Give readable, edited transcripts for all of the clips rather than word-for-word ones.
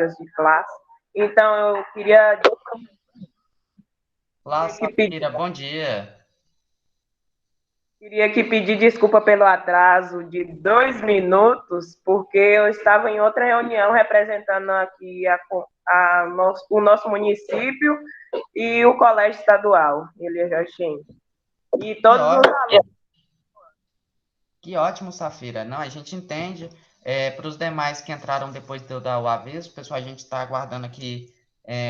de classe. Então, eu queria Olá, que pedir, Safira, bom dia. queria que pedir desculpa pelo atraso de 2 minutos, porque eu estava em outra reunião representando aqui o nosso município e o colégio estadual, Elias Joachim. E Que todos os ótimo, alunos. que ótimo, Safira. Não, a gente entende. Para os demais que entraram depois de eu dar o aviso, pessoal, a gente está aguardando aqui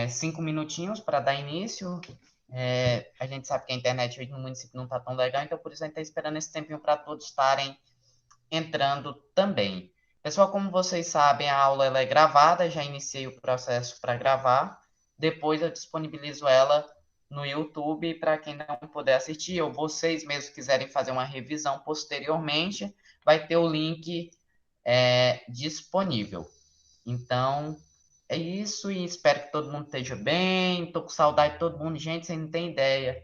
5 minutinhos para dar início. A gente sabe que a internet hoje no município não está tão legal, então por isso a gente está esperando esse tempinho para todos estarem entrando também. Pessoal, como vocês sabem, a aula ela é gravada, já iniciei o processo para gravar. Depois eu disponibilizo ela no YouTube para quem não puder assistir, ou vocês mesmos quiserem fazer uma revisão posteriormente, vai ter o link disponível. Então, é isso e espero que todo mundo esteja bem. Estou com saudade de todo mundo. Gente, você não tem ideia.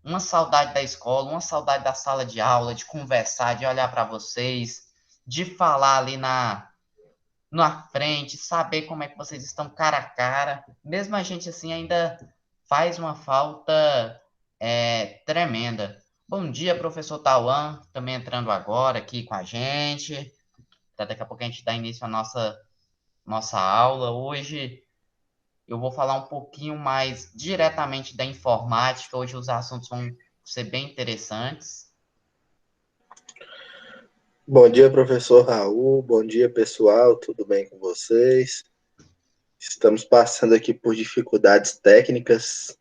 Uma saudade da escola, uma saudade da sala de aula, de conversar, de olhar para vocês, de falar ali na frente, saber como é que vocês estão cara a cara. Mesmo a gente assim ainda faz uma falta tremenda. Bom dia, professor Tauan, também entrando agora aqui com a gente. Daqui a pouco a gente dá início à nossa aula. Hoje eu vou falar um pouquinho mais diretamente da informática. Hoje os assuntos vão ser bem interessantes. Bom dia, professor Raul. Bom dia, pessoal. Tudo bem com vocês? Estamos passando aqui por dificuldades técnicas.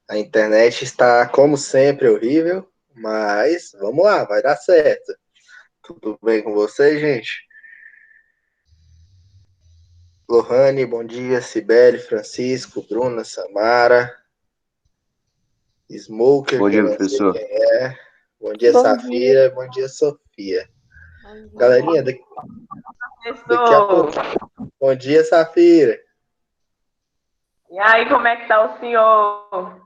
A internet está, como sempre, horrível, mas vamos lá, vai dar certo. Tudo bem com vocês, gente? Lohane, bom dia. Cibele, Francisco, Bruna, Samara, Smoker, Bom que eu dia, não sei professor. quem é. Bom dia, Bom dia. Safira. Bom dia, Sofia. Bom dia. Galerinha, daqui a Professor, pouco. Bom dia, Safira. e aí, como é que tá o senhor?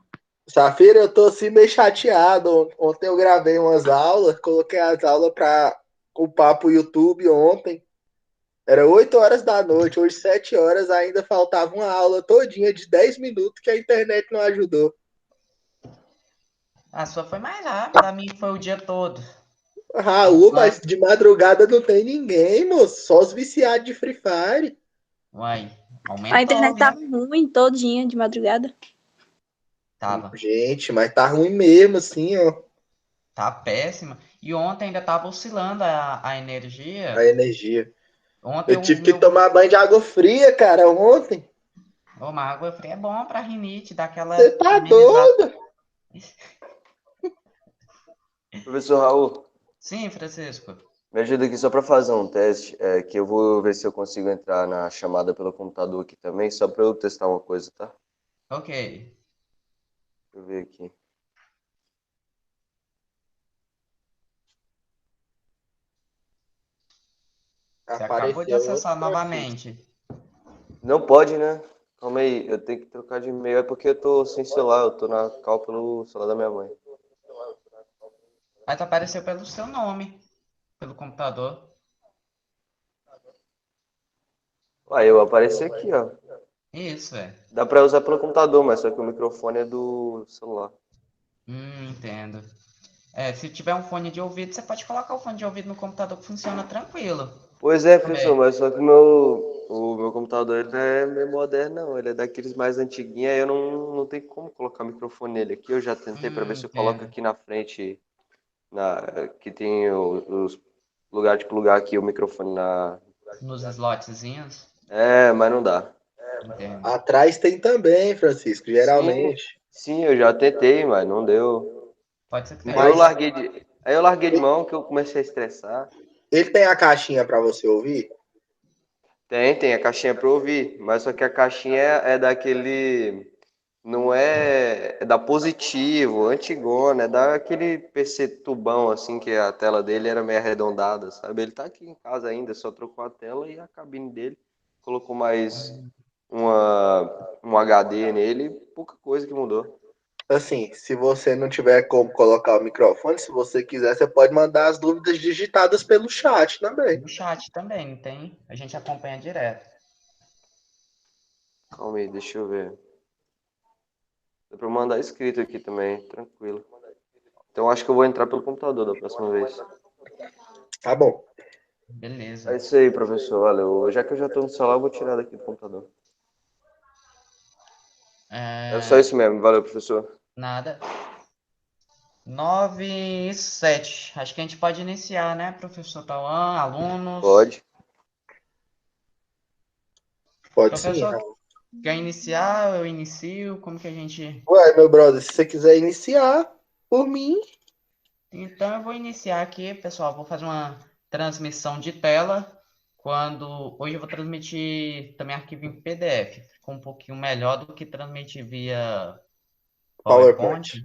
Safira, eu tô assim meio chateado. Ontem eu gravei umas aulas, coloquei as aulas para upar pro YouTube ontem. Era 8 horas da noite, hoje 7 horas, ainda faltava uma aula todinha de 10 minutos que a internet não ajudou. A sua foi mais rápida, a minha foi o dia todo. Raul, mas de madrugada não tem ninguém, moço. Só os viciados de Free Fire. Uai, A aumentou, internet viu? tava ruim todinha de madrugada. Tava. Gente, mas tá ruim mesmo, assim, ó. Tá péssima. E ontem ainda tava oscilando a A energia. energia. Ontem Eu o tive que meu. tomar banho de água fria, cara, ontem. Ô, mas água fria é bom pra rinite, dá Você aquela tá amenizada. doido? Professor Raul, Sim, Francisco. me ajuda aqui só para fazer um teste, que eu vou ver se eu consigo entrar na chamada pelo computador aqui também, só para eu testar uma coisa, tá? Ok. Deixa eu ver aqui. Você acabou de Apareceu outro acessar perfil. novamente. Não pode, né? Calma aí, eu tenho que trocar de e-mail, é porque eu tô sem celular, eu tô na cal pelo celular da minha mãe. Mas apareceu pelo seu nome, pelo computador. Aí eu apareci aqui, ó. Isso, é. Dá para usar pelo computador, mas só que o microfone é do celular. Entendo. Se tiver um fone de ouvido, você pode colocar o fone de ouvido no computador que funciona tranquilo. Pois é, professor, Também. mas só que o meu computador ele não é meio moderno, não. Ele é daqueles mais antiguinhos, aí eu não tenho como colocar o microfone nele aqui. Eu já tentei para ver se eu coloco Entendo. aqui na frente, que tem os lugar de plugar aqui o microfone na. Nos slotzinhos. Mas não dá. Entendo. Atrás tem também, Francisco, Sim, geralmente. sim, eu já tentei, mas não deu. Pode ser que tenha Aí eu Mas larguei de mão que eu comecei a estressar. ele tem a caixinha para você ouvir? Tem a caixinha para ouvir, mas só que a caixinha é daquele. Não é da Positivo, antigona, é daquele PC tubão, assim, que a tela dele era meio arredondada, sabe? Ele tá aqui em casa ainda, só trocou a tela e a cabine dele. Colocou mais um HD nele, pouca coisa que mudou. Assim, se você não tiver como colocar o microfone, se você quiser, você pode mandar as dúvidas digitadas pelo chat também. No chat também, tem. A gente acompanha direto. Calma aí, deixa eu ver. Dá pra mandar escrito aqui também, tranquilo. Então acho que eu vou entrar pelo computador da próxima vez. Tá bom. Beleza. É isso aí, professor. Valeu. Já que eu já tô no celular, eu vou tirar daqui do computador. É só isso mesmo. Valeu, professor. Nada. 9:07. Acho que a gente pode iniciar, né, professor Tauan, alunos? Pode. Pode sim. Professor, quer iniciar? Eu inicio? Como que a gente... Ué, meu brother, se você quiser iniciar, por mim. Então, eu vou iniciar aqui, pessoal. Vou fazer uma transmissão de tela. Hoje eu vou transmitir também arquivo em PDF. Ficou um pouquinho melhor do que transmitir via PowerPoint.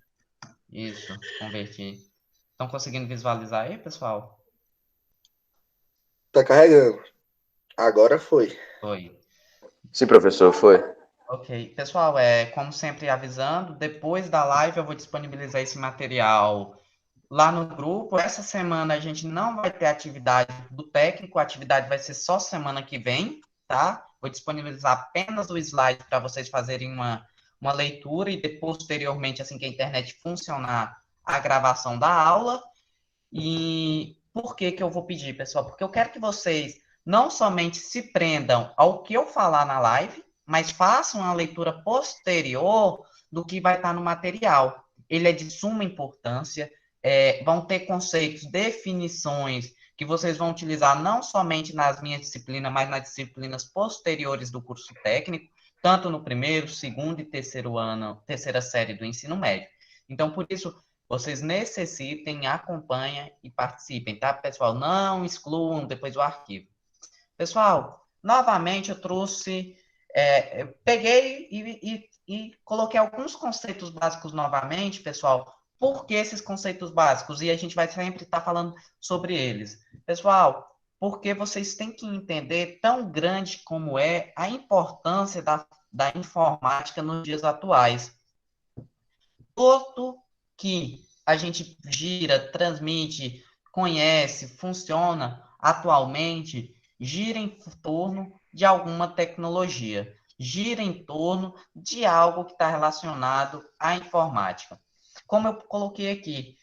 Isso, converti. Estão conseguindo visualizar aí, pessoal? Tá carregando. Agora foi. Foi. Sim, professor, foi. Ok. Pessoal, como sempre avisando, depois da live eu vou disponibilizar esse material lá no grupo. Essa semana a gente não vai ter atividade do técnico, a atividade vai ser só semana que vem, tá? Vou disponibilizar apenas o slide para vocês fazerem uma leitura e depois, posteriormente, assim que a internet funcionar, a gravação da aula. E por que que eu vou pedir, pessoal? Porque eu quero que vocês não somente se prendam ao que eu falar na live, mas façam uma leitura posterior do que vai estar no material. Ele é de suma importância, vão ter conceitos, definições que vocês vão utilizar não somente nas minhas disciplinas, mas nas disciplinas posteriores do curso técnico, tanto no primeiro, segundo e terceiro ano, terceira série do ensino médio. Então, por isso, vocês necessitem, acompanhem e participem, tá, pessoal? Não excluam depois o arquivo. Pessoal, novamente eu trouxe, eu peguei e coloquei alguns conceitos básicos novamente, pessoal. Por que esses conceitos básicos? E a gente vai sempre estar falando sobre eles. Pessoal, porque vocês têm que entender tão grande como é a importância da informática nos dias atuais. Tudo que a gente gira, transmite, conhece, funciona atualmente, gira em torno de alguma tecnologia, gira em torno de algo que está relacionado à informática. Como eu coloquei aqui,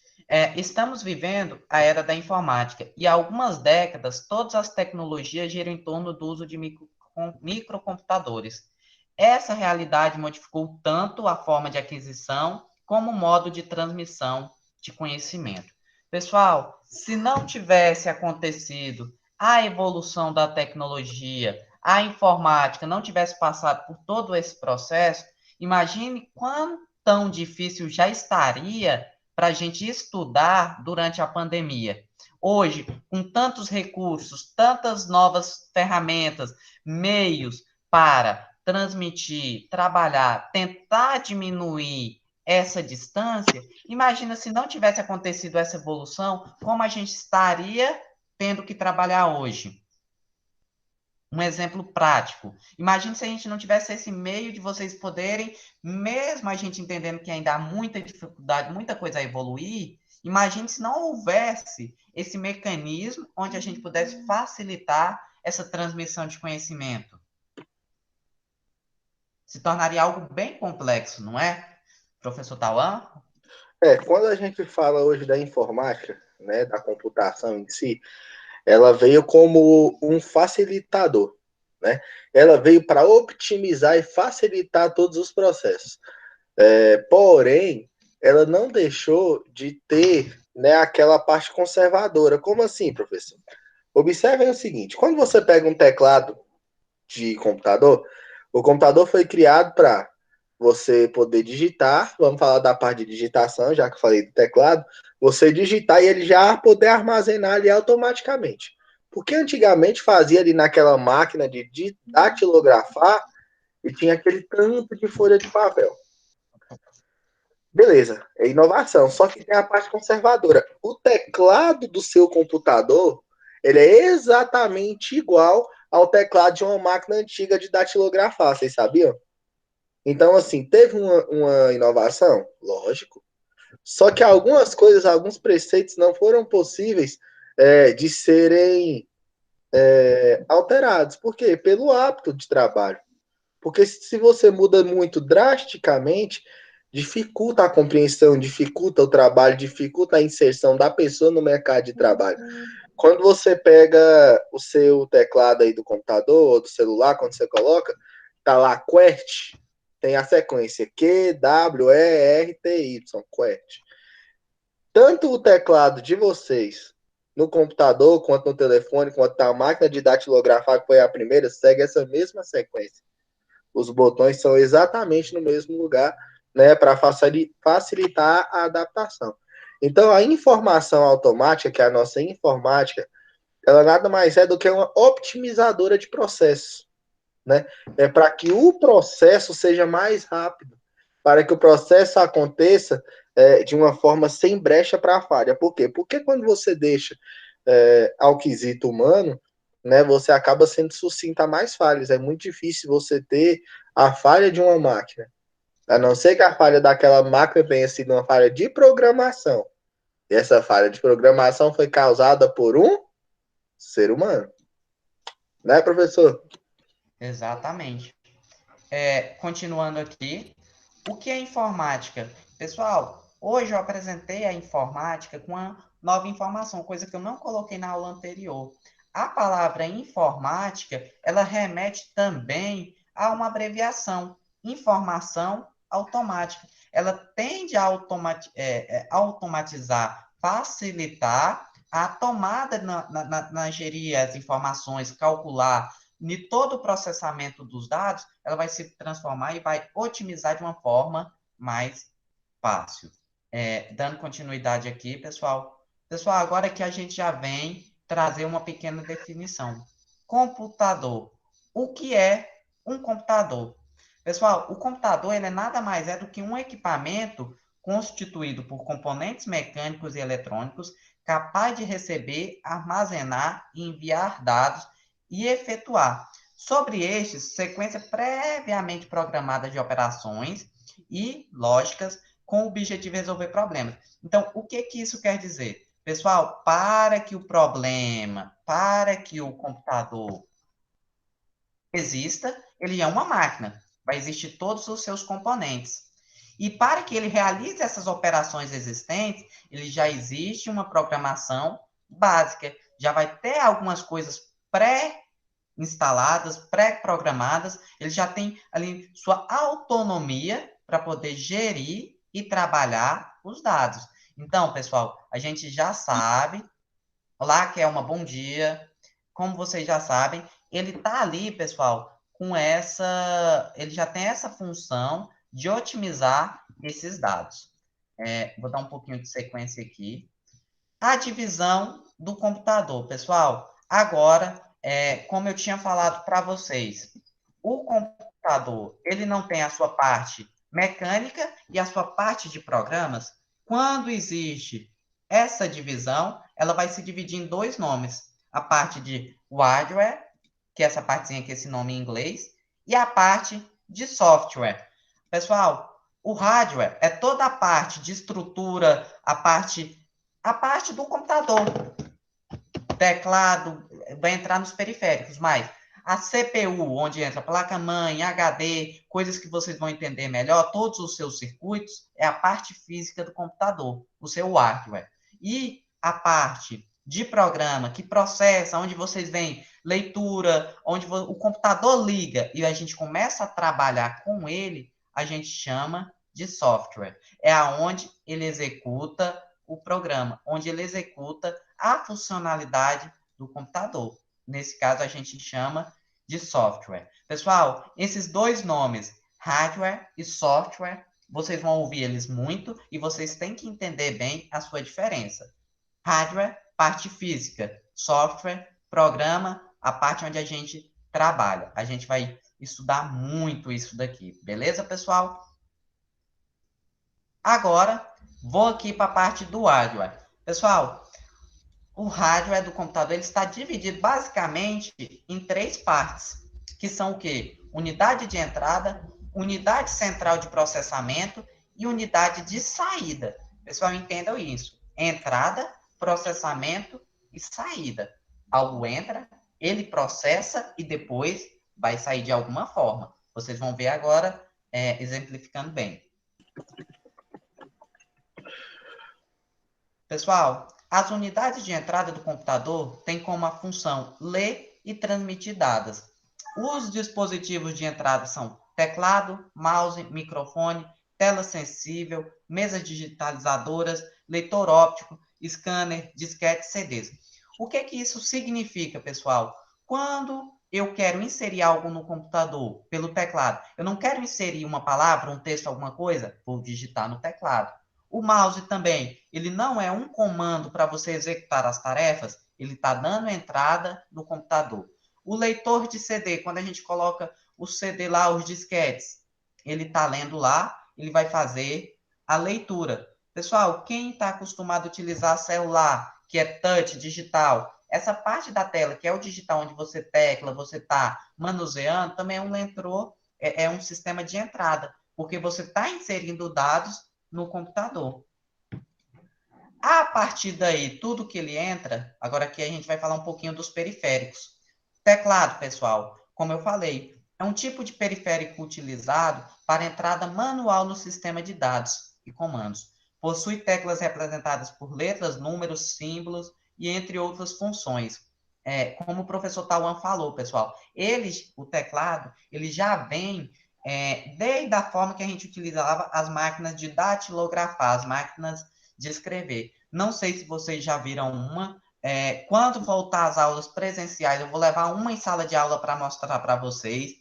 estamos vivendo a era da informática e há algumas décadas todas as tecnologias giram em torno do uso de microcomputadores. Essa realidade modificou tanto a forma de aquisição como modo de transmissão de conhecimento. Pessoal, se não tivesse acontecido a evolução da tecnologia, a informática não tivesse passado por todo esse processo, imagine quão tão difícil já estaria para a gente estudar durante a pandemia. Hoje, com tantos recursos, tantas novas ferramentas, meios para transmitir, trabalhar, tentar diminuir essa distância, imagina se não tivesse acontecido essa evolução, como a gente estaria tendo que trabalhar hoje. Um exemplo prático. Imagine se a gente não tivesse esse meio de vocês poderem, mesmo a gente entendendo que ainda há muita dificuldade, muita coisa a evoluir, imagine se não houvesse esse mecanismo onde a gente pudesse facilitar essa transmissão de conhecimento. Se tornaria algo bem complexo, não é, professor Tauan? Quando a gente fala hoje da informática, né, da computação em si, ela veio como um facilitador, né? Ela veio para optimizar e facilitar todos os processos. Porém, ela não deixou de ter, né, aquela parte conservadora. Como assim, professor? Observem o seguinte: quando você pega um teclado de computador, o computador foi criado para você poder digitar. Vamos falar da parte de digitação, já que eu falei do teclado. Você digitar e ele já poder armazenar ali automaticamente. Porque antigamente fazia ali naquela máquina de datilografar e tinha aquele tanto de folha de papel. Beleza, é inovação, só que tem a parte conservadora. O teclado do seu computador, ele é exatamente igual ao teclado de uma máquina antiga de datilografar, vocês sabiam? Então, assim, teve uma inovação? Lógico. Só que algumas coisas, alguns preceitos não foram possíveis de serem alterados. Por quê? Pelo hábito de trabalho. Porque se você muda muito drasticamente, dificulta a compreensão, dificulta o trabalho, dificulta a inserção da pessoa no mercado de trabalho. Quando você pega o seu teclado aí do computador ou do celular, quando você coloca, tá lá QWERTY, tem a sequência Q, W, E, R, T, Y, QWERTY. Tanto o teclado de vocês no computador, quanto no telefone, quanto na máquina de datilografar, que foi a primeira, segue essa mesma sequência. Os botões são exatamente no mesmo lugar, né, para facilitar a adaptação. Então, a informação automática, que é a nossa informática, ela nada mais é do que uma optimizadora de processos, né? É para que o processo seja mais rápido, para que o processo aconteça de uma forma sem brecha para a falha. Por quê? Porque quando você deixa ao quesito humano, né, você acaba sendo sucinto a mais falhas. É muito difícil você ter a falha de uma máquina, a não ser que a falha daquela máquina tenha sido uma falha de programação. E essa falha de programação foi causada por um ser humano. Né, professor? Exatamente. Continuando aqui, o que é informática? Pessoal, hoje eu apresentei a informática com uma nova informação, coisa que eu não coloquei na aula anterior. A palavra informática, ela remete também a uma abreviação, informação automática. Ela tende a automatizar, facilitar a tomada na gerir as informações, calcular, de todo o processamento dos dados, ela vai se transformar e vai otimizar de uma forma mais fácil. Dando continuidade aqui, pessoal. Pessoal, agora que a gente já vem trazer uma pequena definição. Computador. O que é um computador? Pessoal, o computador ele nada mais é do que um equipamento constituído por componentes mecânicos e eletrônicos capaz de receber, armazenar e enviar dados e efetuar sobre estes sequência previamente programada de operações e lógicas com o objetivo de resolver problemas. Então, o que isso quer dizer? Pessoal, para que o computador exista, ele é uma máquina, vai existir todos os seus componentes. E para que ele realize essas operações existentes, ele já existe uma programação básica, já vai ter algumas coisas pré-instaladas, pré-programadas, ele já tem ali sua autonomia para poder gerir e trabalhar os dados. Então, pessoal, a gente já sabe, olá, Kelma, bom dia. Como vocês já sabem, ele está ali, pessoal, ele já tem essa função de otimizar esses dados. Vou dar um pouquinho de sequência aqui. A divisão do computador, pessoal. Agora, como eu tinha falado para vocês, o computador, ele não tem a sua parte mecânica e a sua parte de programas. Quando existe essa divisão, ela vai se dividir em dois nomes. A parte de hardware, que é essa partezinha aqui, esse nome em inglês, e a parte de software. Pessoal, o hardware é toda a parte de estrutura, a parte do computador. Teclado vai entrar nos periféricos, mas a CPU, onde entra placa-mãe, HD, coisas que vocês vão entender melhor, todos os seus circuitos, é a parte física do computador, o seu hardware. E a parte de programa que processa, onde vocês veem leitura, onde o computador liga e a gente começa a trabalhar com ele, a gente chama de software. É aonde ele executa o programa, onde ele executa a funcionalidade do computador. Nesse caso, a gente chama de software. Pessoal, esses dois nomes, hardware e software, vocês vão ouvir eles muito e vocês têm que entender bem a sua diferença. Hardware, parte física. Software, programa, a parte onde a gente trabalha. A gente vai estudar muito isso daqui. Beleza, pessoal? Agora, vou aqui para a parte do hardware. Pessoal, o hardware do computador ele está dividido basicamente em três partes, que são o quê? Unidade de entrada, unidade central de processamento e unidade de saída. Pessoal, entendam isso. Entrada, processamento e saída. Algo entra, ele processa e depois vai sair de alguma forma. Vocês vão ver agora, exemplificando bem. Pessoal, as unidades de entrada do computador têm como a função ler e transmitir dados. Os dispositivos de entrada são teclado, mouse, microfone, tela sensível, mesas digitalizadoras, leitor óptico, scanner, disquete, CDs. O que isso significa, pessoal? Quando eu quero inserir algo no computador pelo teclado, eu não quero inserir uma palavra, um texto, alguma coisa, vou digitar no teclado. O mouse também, ele não é um comando para você executar as tarefas, ele está dando entrada no computador. O leitor de CD, quando a gente coloca o CD lá, os disquetes, ele está lendo lá, ele vai fazer a leitura. Pessoal, quem está acostumado a utilizar celular, que é touch, digital, essa parte da tela, que é o digital, onde você tecla, você está manuseando, também é um sistema de entrada, porque você está inserindo dados no computador. A partir daí, tudo que ele entra, agora aqui a gente vai falar um pouquinho dos periféricos. Teclado, pessoal, como eu falei, é um tipo de periférico utilizado para entrada manual no sistema de dados e comandos. Possui teclas representadas por letras, números, símbolos e entre outras funções. Como o professor Tauan falou, pessoal, o teclado, ele já vem desde a forma que a gente utilizava as máquinas de datilografar, as máquinas de escrever. Não sei se vocês já viram uma. Quando voltar às aulas presenciais, eu vou levar uma em sala de aula para mostrar para vocês.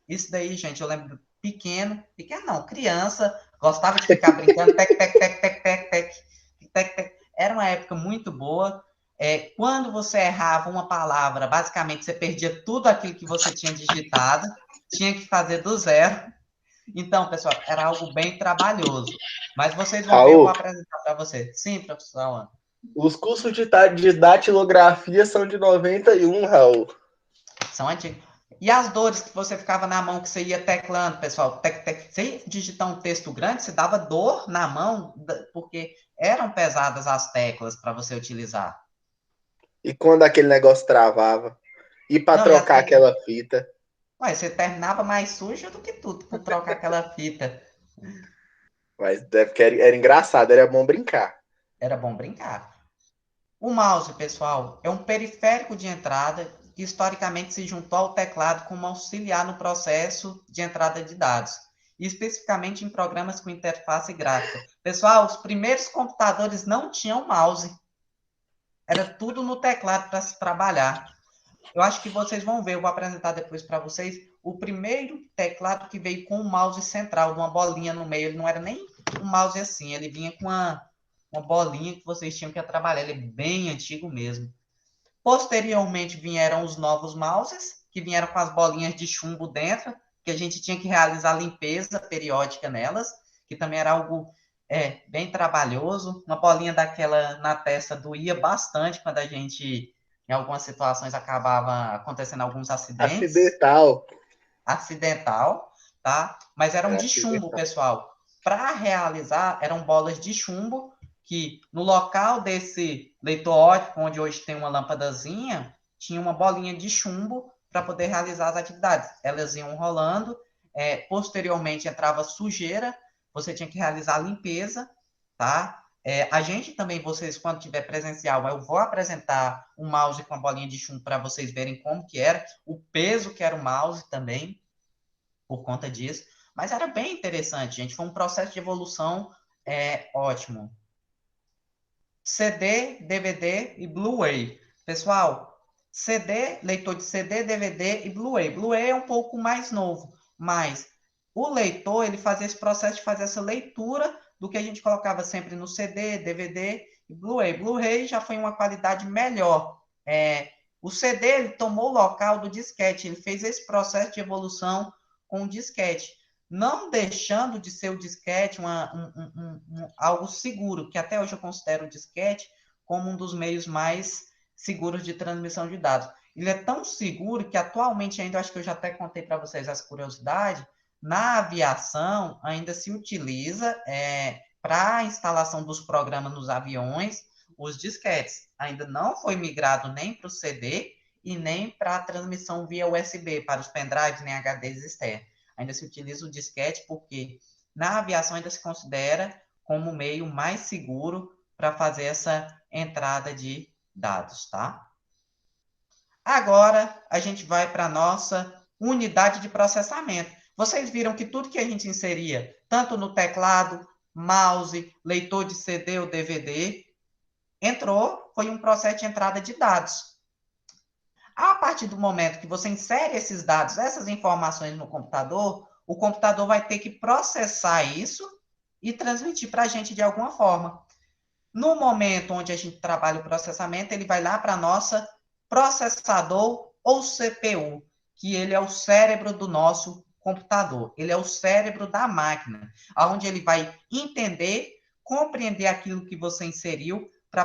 Isso daí, gente, eu lembro pequeno não, criança, gostava de ficar brincando, tec. Era uma época muito boa. Quando você errava uma palavra, basicamente você perdia tudo aquilo que você tinha digitado, tinha que fazer do zero. Então, pessoal, era algo bem trabalhoso. Mas vocês vão ver, eu vou apresentar para vocês. Sim, professor Alan. Os cursos de datilografia são de 91, Raul. São antigos. E as dores que você ficava na mão, que você ia teclando, pessoal, você ia digitar um texto grande, você dava dor na mão, porque eram pesadas as teclas para você utilizar. E quando aquele negócio travava? E para trocar aquela fita? Ué, você terminava mais sujo do que tudo por trocar aquela fita. Mas era engraçado, era bom brincar. Era bom brincar. O mouse, pessoal, é um periférico de entrada que historicamente se juntou ao teclado como auxiliar no processo de entrada de dados, e especificamente em programas com interface gráfica. Pessoal, os primeiros computadores não tinham mouse. Era tudo no teclado para se trabalhar. Eu acho que vocês vão ver, eu vou apresentar depois para vocês, o primeiro teclado que veio com um mouse central, uma bolinha no meio. Ele não era nem um mouse assim, ele vinha com uma bolinha que vocês tinham que trabalhar. Ele é bem antigo mesmo. Posteriormente vieram os novos mouses, que vieram com as bolinhas de chumbo dentro, que a gente tinha que realizar limpeza periódica nelas, que também era algo bem trabalhoso. Uma bolinha daquela na testa doía bastante quando a gente, em algumas situações, acabava acontecendo alguns acidentes. Acidental, tá? Mas eram de chumbo, pessoal. Para realizar, eram bolas de chumbo que no local desse leitor óptico, onde hoje tem uma lâmpadazinha, tinha uma bolinha de chumbo para poder realizar as atividades. Elas iam rolando, posteriormente entrava sujeira, você tinha que realizar a limpeza, tá? A gente também, vocês, quando tiver presencial, eu vou apresentar um mouse com a bolinha de chumbo para vocês verem como que era, o peso que era o mouse também, por conta disso. Mas era bem interessante, gente. Foi um processo de evolução ótimo. CD, DVD e Blu-ray. Pessoal, leitor de CD, DVD e Blu-ray. Blu-ray é um pouco mais novo, mas o leitor, ele fazia esse processo de fazer essa leitura do que a gente colocava sempre no CD, DVD e Blu-ray. Blu-ray já foi uma qualidade melhor. O CD, ele tomou o local do disquete, ele fez esse processo de evolução com o disquete, não deixando de ser o disquete algo seguro, que até hoje eu considero o disquete como um dos meios mais seguros de transmissão de dados. Ele é tão seguro que atualmente ainda, acho que eu já até contei para vocês essa curiosidade, na aviação ainda se utiliza para a instalação dos programas nos aviões, os disquetes. Ainda não foi migrado nem para o CD e nem para a transmissão via USB, para os pendrives, nem HDs externos. Ainda se utiliza o disquete porque na aviação ainda se considera como o meio mais seguro para fazer essa entrada de dados, tá? Agora, a gente vai para a nossa unidade de processamento. Vocês viram que tudo que a gente inseria, tanto no teclado, mouse, leitor de CD ou DVD, foi um processo de entrada de dados. A partir do momento que você insere esses dados, essas informações no computador, o computador vai ter que processar isso e transmitir para a gente de alguma forma. No momento onde a gente trabalha o processamento, ele vai lá para a nossa processador ou CPU, que ele é o cérebro do nosso computador. Ele é o cérebro da máquina, onde ele vai entender, compreender aquilo que você inseriu para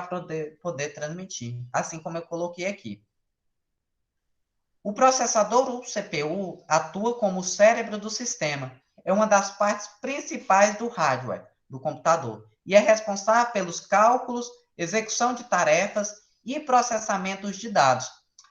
poder transmitir, assim como eu coloquei aqui. O processador ou CPU atua como o cérebro do sistema. É uma das partes principais do hardware, do computador, e é responsável pelos cálculos, execução de tarefas e processamentos de dados,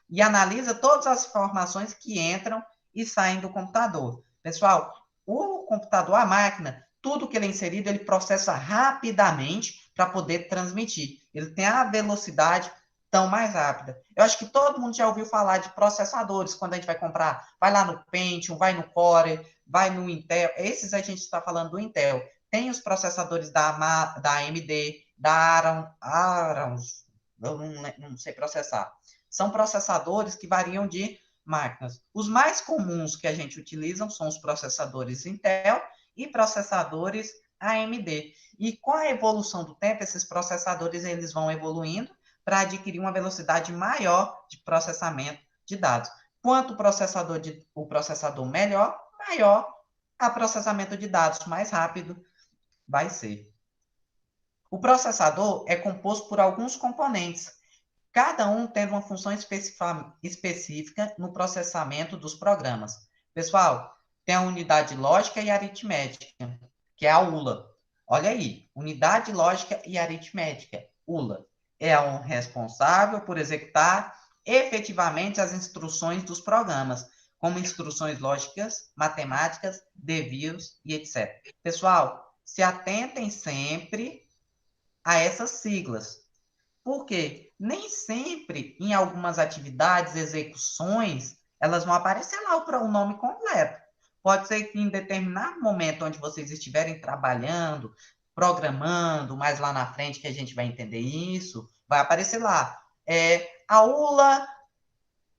e analisa todas as informações que entram e saem do computador. Pessoal, o computador, a máquina, tudo que ele é inserido, ele processa rapidamente para poder transmitir. Ele tem a velocidade tão mais rápida. Eu acho que todo mundo já ouviu falar de processadores, quando a gente vai comprar, vai lá no Pentium, vai no Core, vai no Intel, esses a gente está falando do Intel. Tem os processadores da AMD, da Arons, eu não sei processar. São processadores que variam de máquinas. Os mais comuns que a gente utiliza são os processadores Intel e processadores AMD. E com a evolução do tempo, esses processadores eles vão evoluindo para adquirir uma velocidade maior de processamento de dados. Quanto o processador melhor, maior o processamento de dados, mais rápido vai ser. O processador é composto por alguns componentes, cada um tendo uma função específica no processamento dos programas. Pessoal, tem a unidade lógica e aritmética, que é a ULA. Olha aí, unidade lógica e aritmética, ULA. É o responsável por executar efetivamente as instruções dos programas, como instruções lógicas, matemáticas, desvios e etc. Pessoal, se atentem sempre a essas siglas, porque nem sempre, em algumas atividades, execuções, elas vão aparecer lá o nome completo. Pode ser que em determinado momento onde vocês estiverem trabalhando, programando, mais lá na frente que a gente vai entender isso, vai aparecer lá. A ULA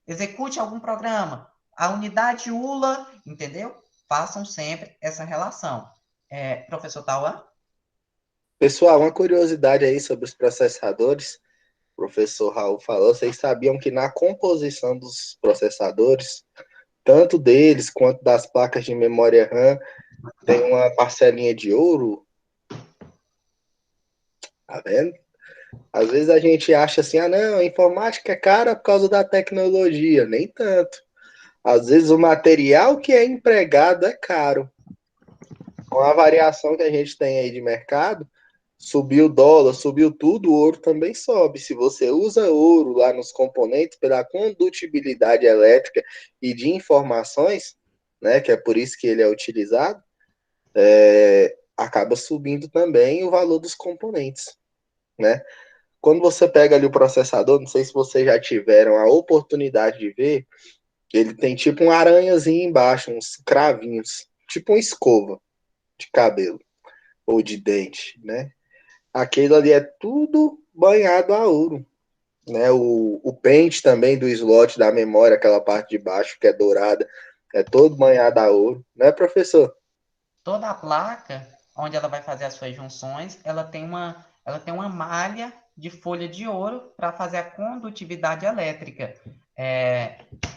execute algum programa. A unidade ULA, entendeu? Façam sempre essa relação. Professor Tauan? Pessoal, uma curiosidade aí sobre os processadores. O professor Raul falou, vocês sabiam que na composição dos processadores, tanto deles quanto das placas de memória RAM, tem uma parcelinha de ouro? Tá vendo? Às vezes a gente acha assim, não, a informática é cara por causa da tecnologia. Nem tanto. Às vezes o material que é empregado é caro. Com a variação que a gente tem aí de mercado, subiu o dólar, subiu tudo, o ouro também sobe. Se você usa ouro lá nos componentes pela condutibilidade elétrica e de informações, né, que é por isso que ele é utilizado, acaba subindo também o valor dos componentes, né? Quando você pega ali o processador, não sei se vocês já tiveram a oportunidade de ver, ele tem tipo um aranhazinho embaixo, uns cravinhos, tipo uma escova de cabelo ou de dente, né? Aquele ali é tudo banhado a ouro, né? O pente também do slot da memória, aquela parte de baixo que é dourada, é todo banhado a ouro, né, professor? Toda a placa, onde ela vai fazer as suas junções, ela tem uma malha de folha de ouro para fazer a condutividade elétrica.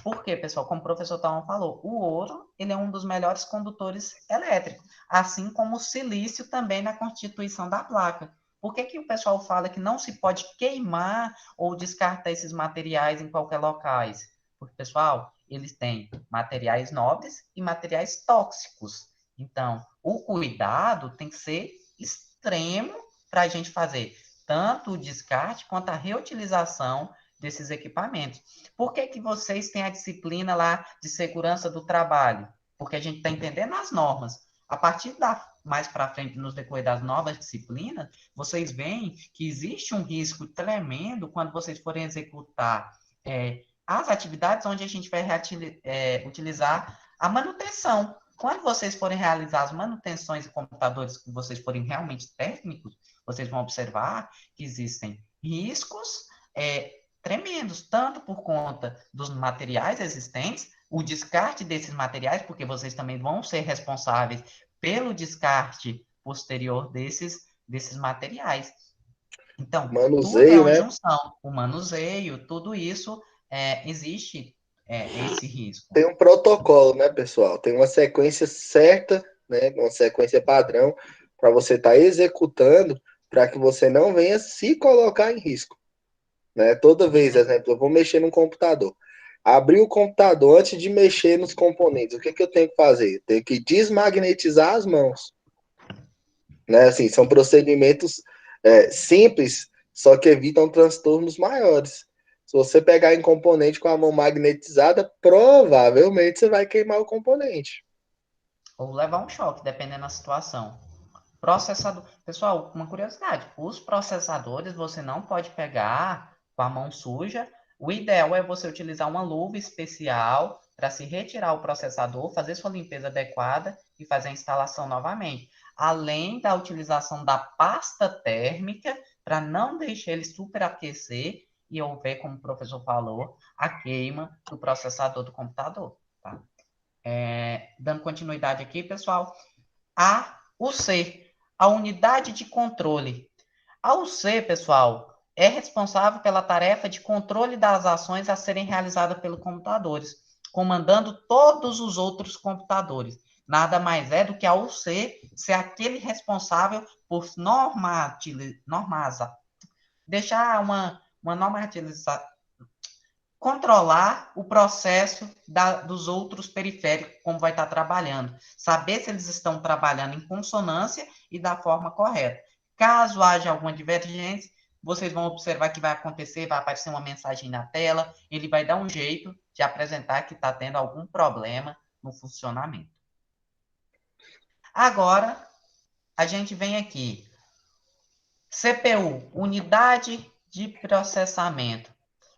Por quê, pessoal? Como o professor Tauan falou, o ouro ele é um dos melhores condutores elétricos, assim como o silício também na constituição da placa. Por que o pessoal fala que não se pode queimar ou descartar esses materiais em qualquer locais? Porque, pessoal, eles têm materiais nobres e materiais tóxicos. Então, o cuidado tem que ser extremo para a gente fazer tanto o descarte quanto a reutilização desses equipamentos. Por que que vocês têm a disciplina lá de segurança do trabalho? Porque a gente está entendendo as normas. A partir mais para frente, nos decorrer das novas disciplinas, vocês veem que existe um risco tremendo quando vocês forem executar as atividades onde a gente vai utilizar a manutenção. Quando vocês forem realizar as manutenções de computadores que vocês forem realmente técnicos, vocês vão observar que existem riscos tremendos, tanto por conta dos materiais existentes, o descarte desses materiais, porque vocês também vão ser responsáveis pelo descarte posterior desses materiais. Então, tudo é Manuseio, uma né? junção. O manuseio, tudo isso existe esse risco. Tem um protocolo, né, pessoal? Tem uma sequência certa, né? Uma sequência padrão para você estar executando para que você não venha se colocar em risco. Né? Toda vez, exemplo, eu vou mexer no computador. Abrir o computador antes de mexer nos componentes. O que eu tenho que fazer? Eu tenho que desmagnetizar as mãos. Né? Assim, são procedimentos simples, só que evitam transtornos maiores. Se você pegar em componente com a mão magnetizada, provavelmente você vai queimar o componente. Ou levar um choque, dependendo da situação. Processador. Pessoal, uma curiosidade. Os processadores você não pode pegar com a mão suja. O ideal é você utilizar uma luva especial para se retirar o processador, fazer sua limpeza adequada e fazer a instalação novamente. Além da utilização da pasta térmica para não deixar ele superaquecer e houver, como o professor falou, a queima do processador do computador. Tá? Dando continuidade aqui, pessoal. A UC, a unidade de controle. A UC, pessoal, é responsável pela tarefa de controle das ações a serem realizadas pelos computadores, comandando todos os outros computadores. Nada mais é do que a UC ser aquele responsável por deixar uma normatização, controlar o processo dos outros periféricos, como vai estar trabalhando. Saber se eles estão trabalhando em consonância e da forma correta. Caso haja alguma divergência, vocês vão observar que vai acontecer, vai aparecer uma mensagem na tela, ele vai dar um jeito de apresentar que está tendo algum problema no funcionamento. Agora, a gente vem aqui. CPU, unidade de processamento.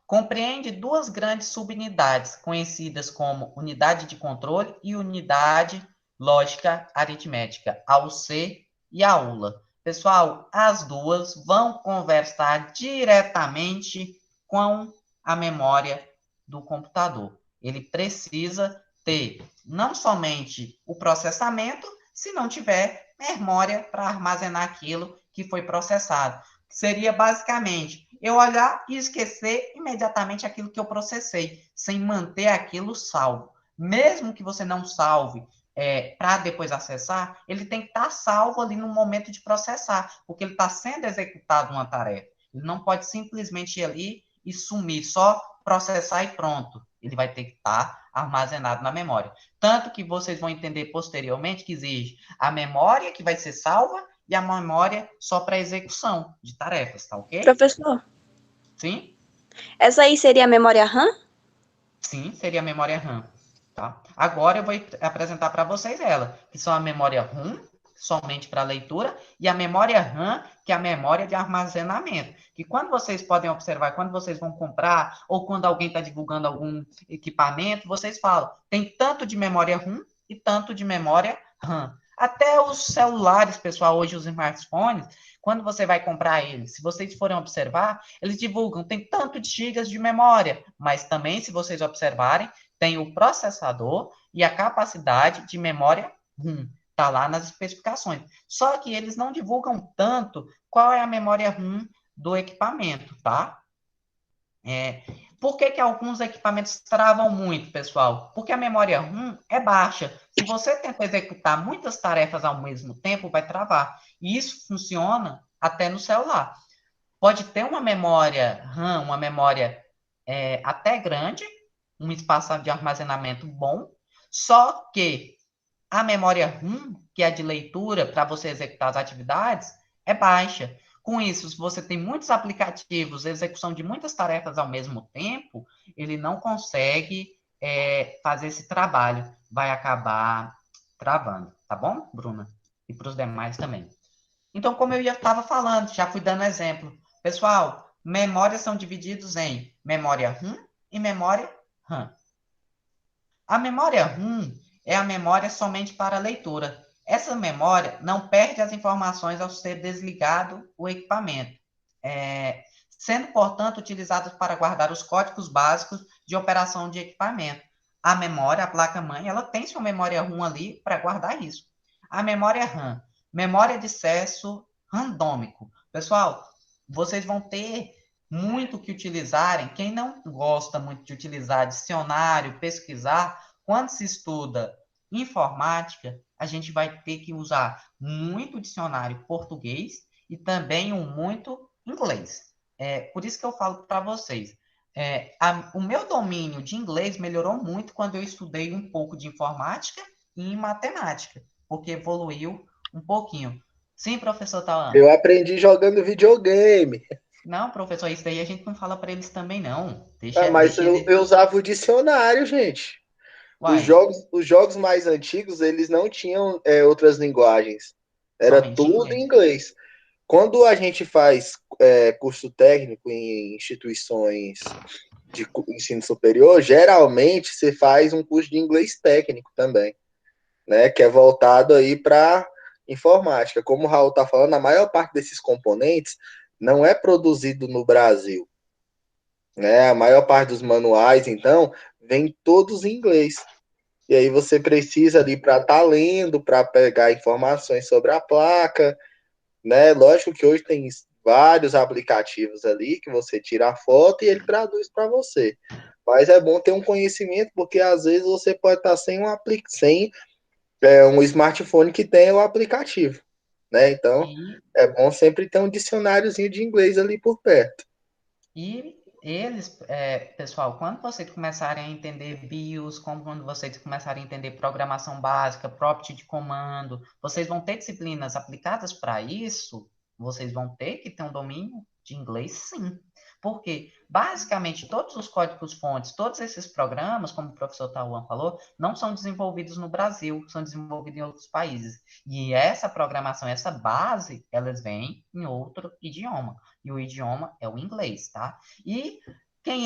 Compreende duas grandes subunidades, conhecidas como unidade de controle e unidade lógica aritmética, a UC e a ULA. Pessoal, as duas vão conversar diretamente com a memória do computador. Ele precisa ter não somente o processamento, se não tiver memória para armazenar aquilo que foi processado. Seria basicamente eu olhar e esquecer imediatamente aquilo que eu processei, sem manter aquilo salvo. Mesmo que você não salve para depois acessar, ele tem que estar salvo ali no momento de processar, porque ele está sendo executado uma tarefa. Ele não pode simplesmente ir ali e sumir, só processar e pronto. Ele vai ter que estar armazenado na memória. Tanto que vocês vão entender posteriormente que existe a memória que vai ser salva e a memória só para execução de tarefas, tá ok? Professor, Sim? essa aí seria a memória RAM? Sim, seria a memória RAM. Tá? Agora eu vou apresentar para vocês ela, que são a memória ROM, somente para leitura, e a memória RAM, que é a memória de armazenamento. Que quando vocês podem observar, quando vocês vão comprar, ou quando alguém está divulgando algum equipamento, vocês falam, tem tanto de memória ROM e tanto de memória RAM. Até os celulares, pessoal, hoje os smartphones, quando você vai comprar eles, se vocês forem observar, eles divulgam, tem tanto de gigas de memória, mas também, se vocês observarem, tem o processador e a capacidade de memória RAM. Está lá nas especificações. Só que eles não divulgam tanto qual é a memória RAM do equipamento, tá? Por que alguns equipamentos travam muito, pessoal? Porque a memória RAM é baixa. Se você tenta executar muitas tarefas ao mesmo tempo, vai travar. E isso funciona até no celular. Pode ter uma memória RAM, uma memória até grande, um espaço de armazenamento bom, só que a memória RAM, que é de leitura para você executar as atividades, é baixa. Com isso, se você tem muitos aplicativos, execução de muitas tarefas ao mesmo tempo, ele não consegue fazer esse trabalho, vai acabar travando, tá bom, Bruna? E para os demais também. Então, como eu já estava falando, já fui dando exemplo. Pessoal, memórias são divididos em memória RAM e memória RAM. A memória RAM é a memória somente para leitura. Essa memória não perde as informações ao ser desligado o equipamento, sendo, portanto, utilizadas para guardar os códigos básicos de operação de equipamento. A memória, a placa-mãe, ela tem sua memória RAM ali para guardar isso. A memória RAM, memória de acesso randômico. Pessoal, vocês vão ter muito que utilizarem. Quem não gosta muito de utilizar dicionário, pesquisar, quando se estuda informática, a gente vai ter que usar muito dicionário português e também muito inglês. Por isso que eu falo para vocês, o meu domínio de inglês melhorou muito quando eu estudei um pouco de informática e matemática, porque evoluiu um pouquinho. Sim, professor Tauan? Eu aprendi jogando videogame. Não, professor, isso daí a gente não fala para eles também, não. Mas Deixa eles... eu usava o dicionário, gente. Uai, Os jogos mais antigos, eles não tinham outras linguagens. Era somente tudo em inglês. inglês. Quando a gente faz curso técnico em instituições de ensino superior, geralmente você faz um curso de inglês técnico também, né? Que é voltado aí para informática. Como o Raul está falando, a maior parte desses componentes não é produzido no Brasil, né? A maior parte dos manuais, então, vem todos em inglês. E aí você precisa ali para estar lendo, para pegar informações sobre a placa, né? Lógico que hoje tem vários aplicativos ali que você tira a foto e ele traduz para você. Mas é bom ter um conhecimento, porque às vezes você pode estar sem um smartphone que tenha o aplicativo, né? Então, E é bom sempre ter um dicionáriozinho de inglês ali por perto. E eles, pessoal, quando vocês começarem a entender BIOS, quando vocês começarem a entender programação básica, prompt de comando, vocês vão ter disciplinas aplicadas para isso, vocês vão ter que ter um domínio de inglês, sim. Porque, basicamente, todos os códigos-fontes, todos esses programas, como o professor Tauan falou, não são desenvolvidos no Brasil, são desenvolvidos em outros países. E essa programação, essa base, elas vêm em outro idioma. E o idioma é o inglês, tá? E quem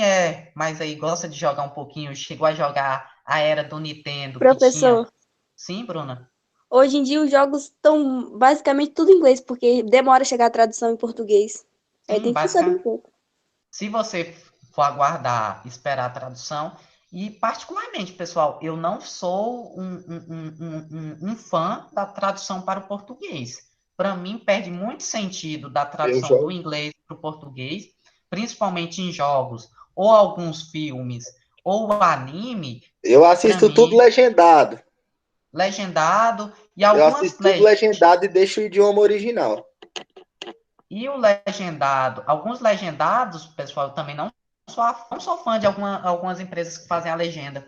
mais aí gosta de jogar um pouquinho, chegou a jogar a era do Nintendo, que tinha... Professor, Sim, Bruna? hoje em dia os jogos estão basicamente tudo em inglês, porque demora a chegar a tradução em português. Aí Sim, tem que saber um basicamente. pouco. Se você for aguardar, esperar a tradução, e particularmente, pessoal, eu não sou um fã da tradução para o português. Para mim, perde muito sentido da Eu tradução do jogo. inglês para o português, principalmente em jogos, ou alguns filmes, ou anime, Eu para assisto tudo mim, legendado. legendado, e Eu algumas assisto tudo legendado e deixo o idioma original. E o legendado, alguns legendados, pessoal, eu também não sou fã de algumas empresas que fazem a legenda.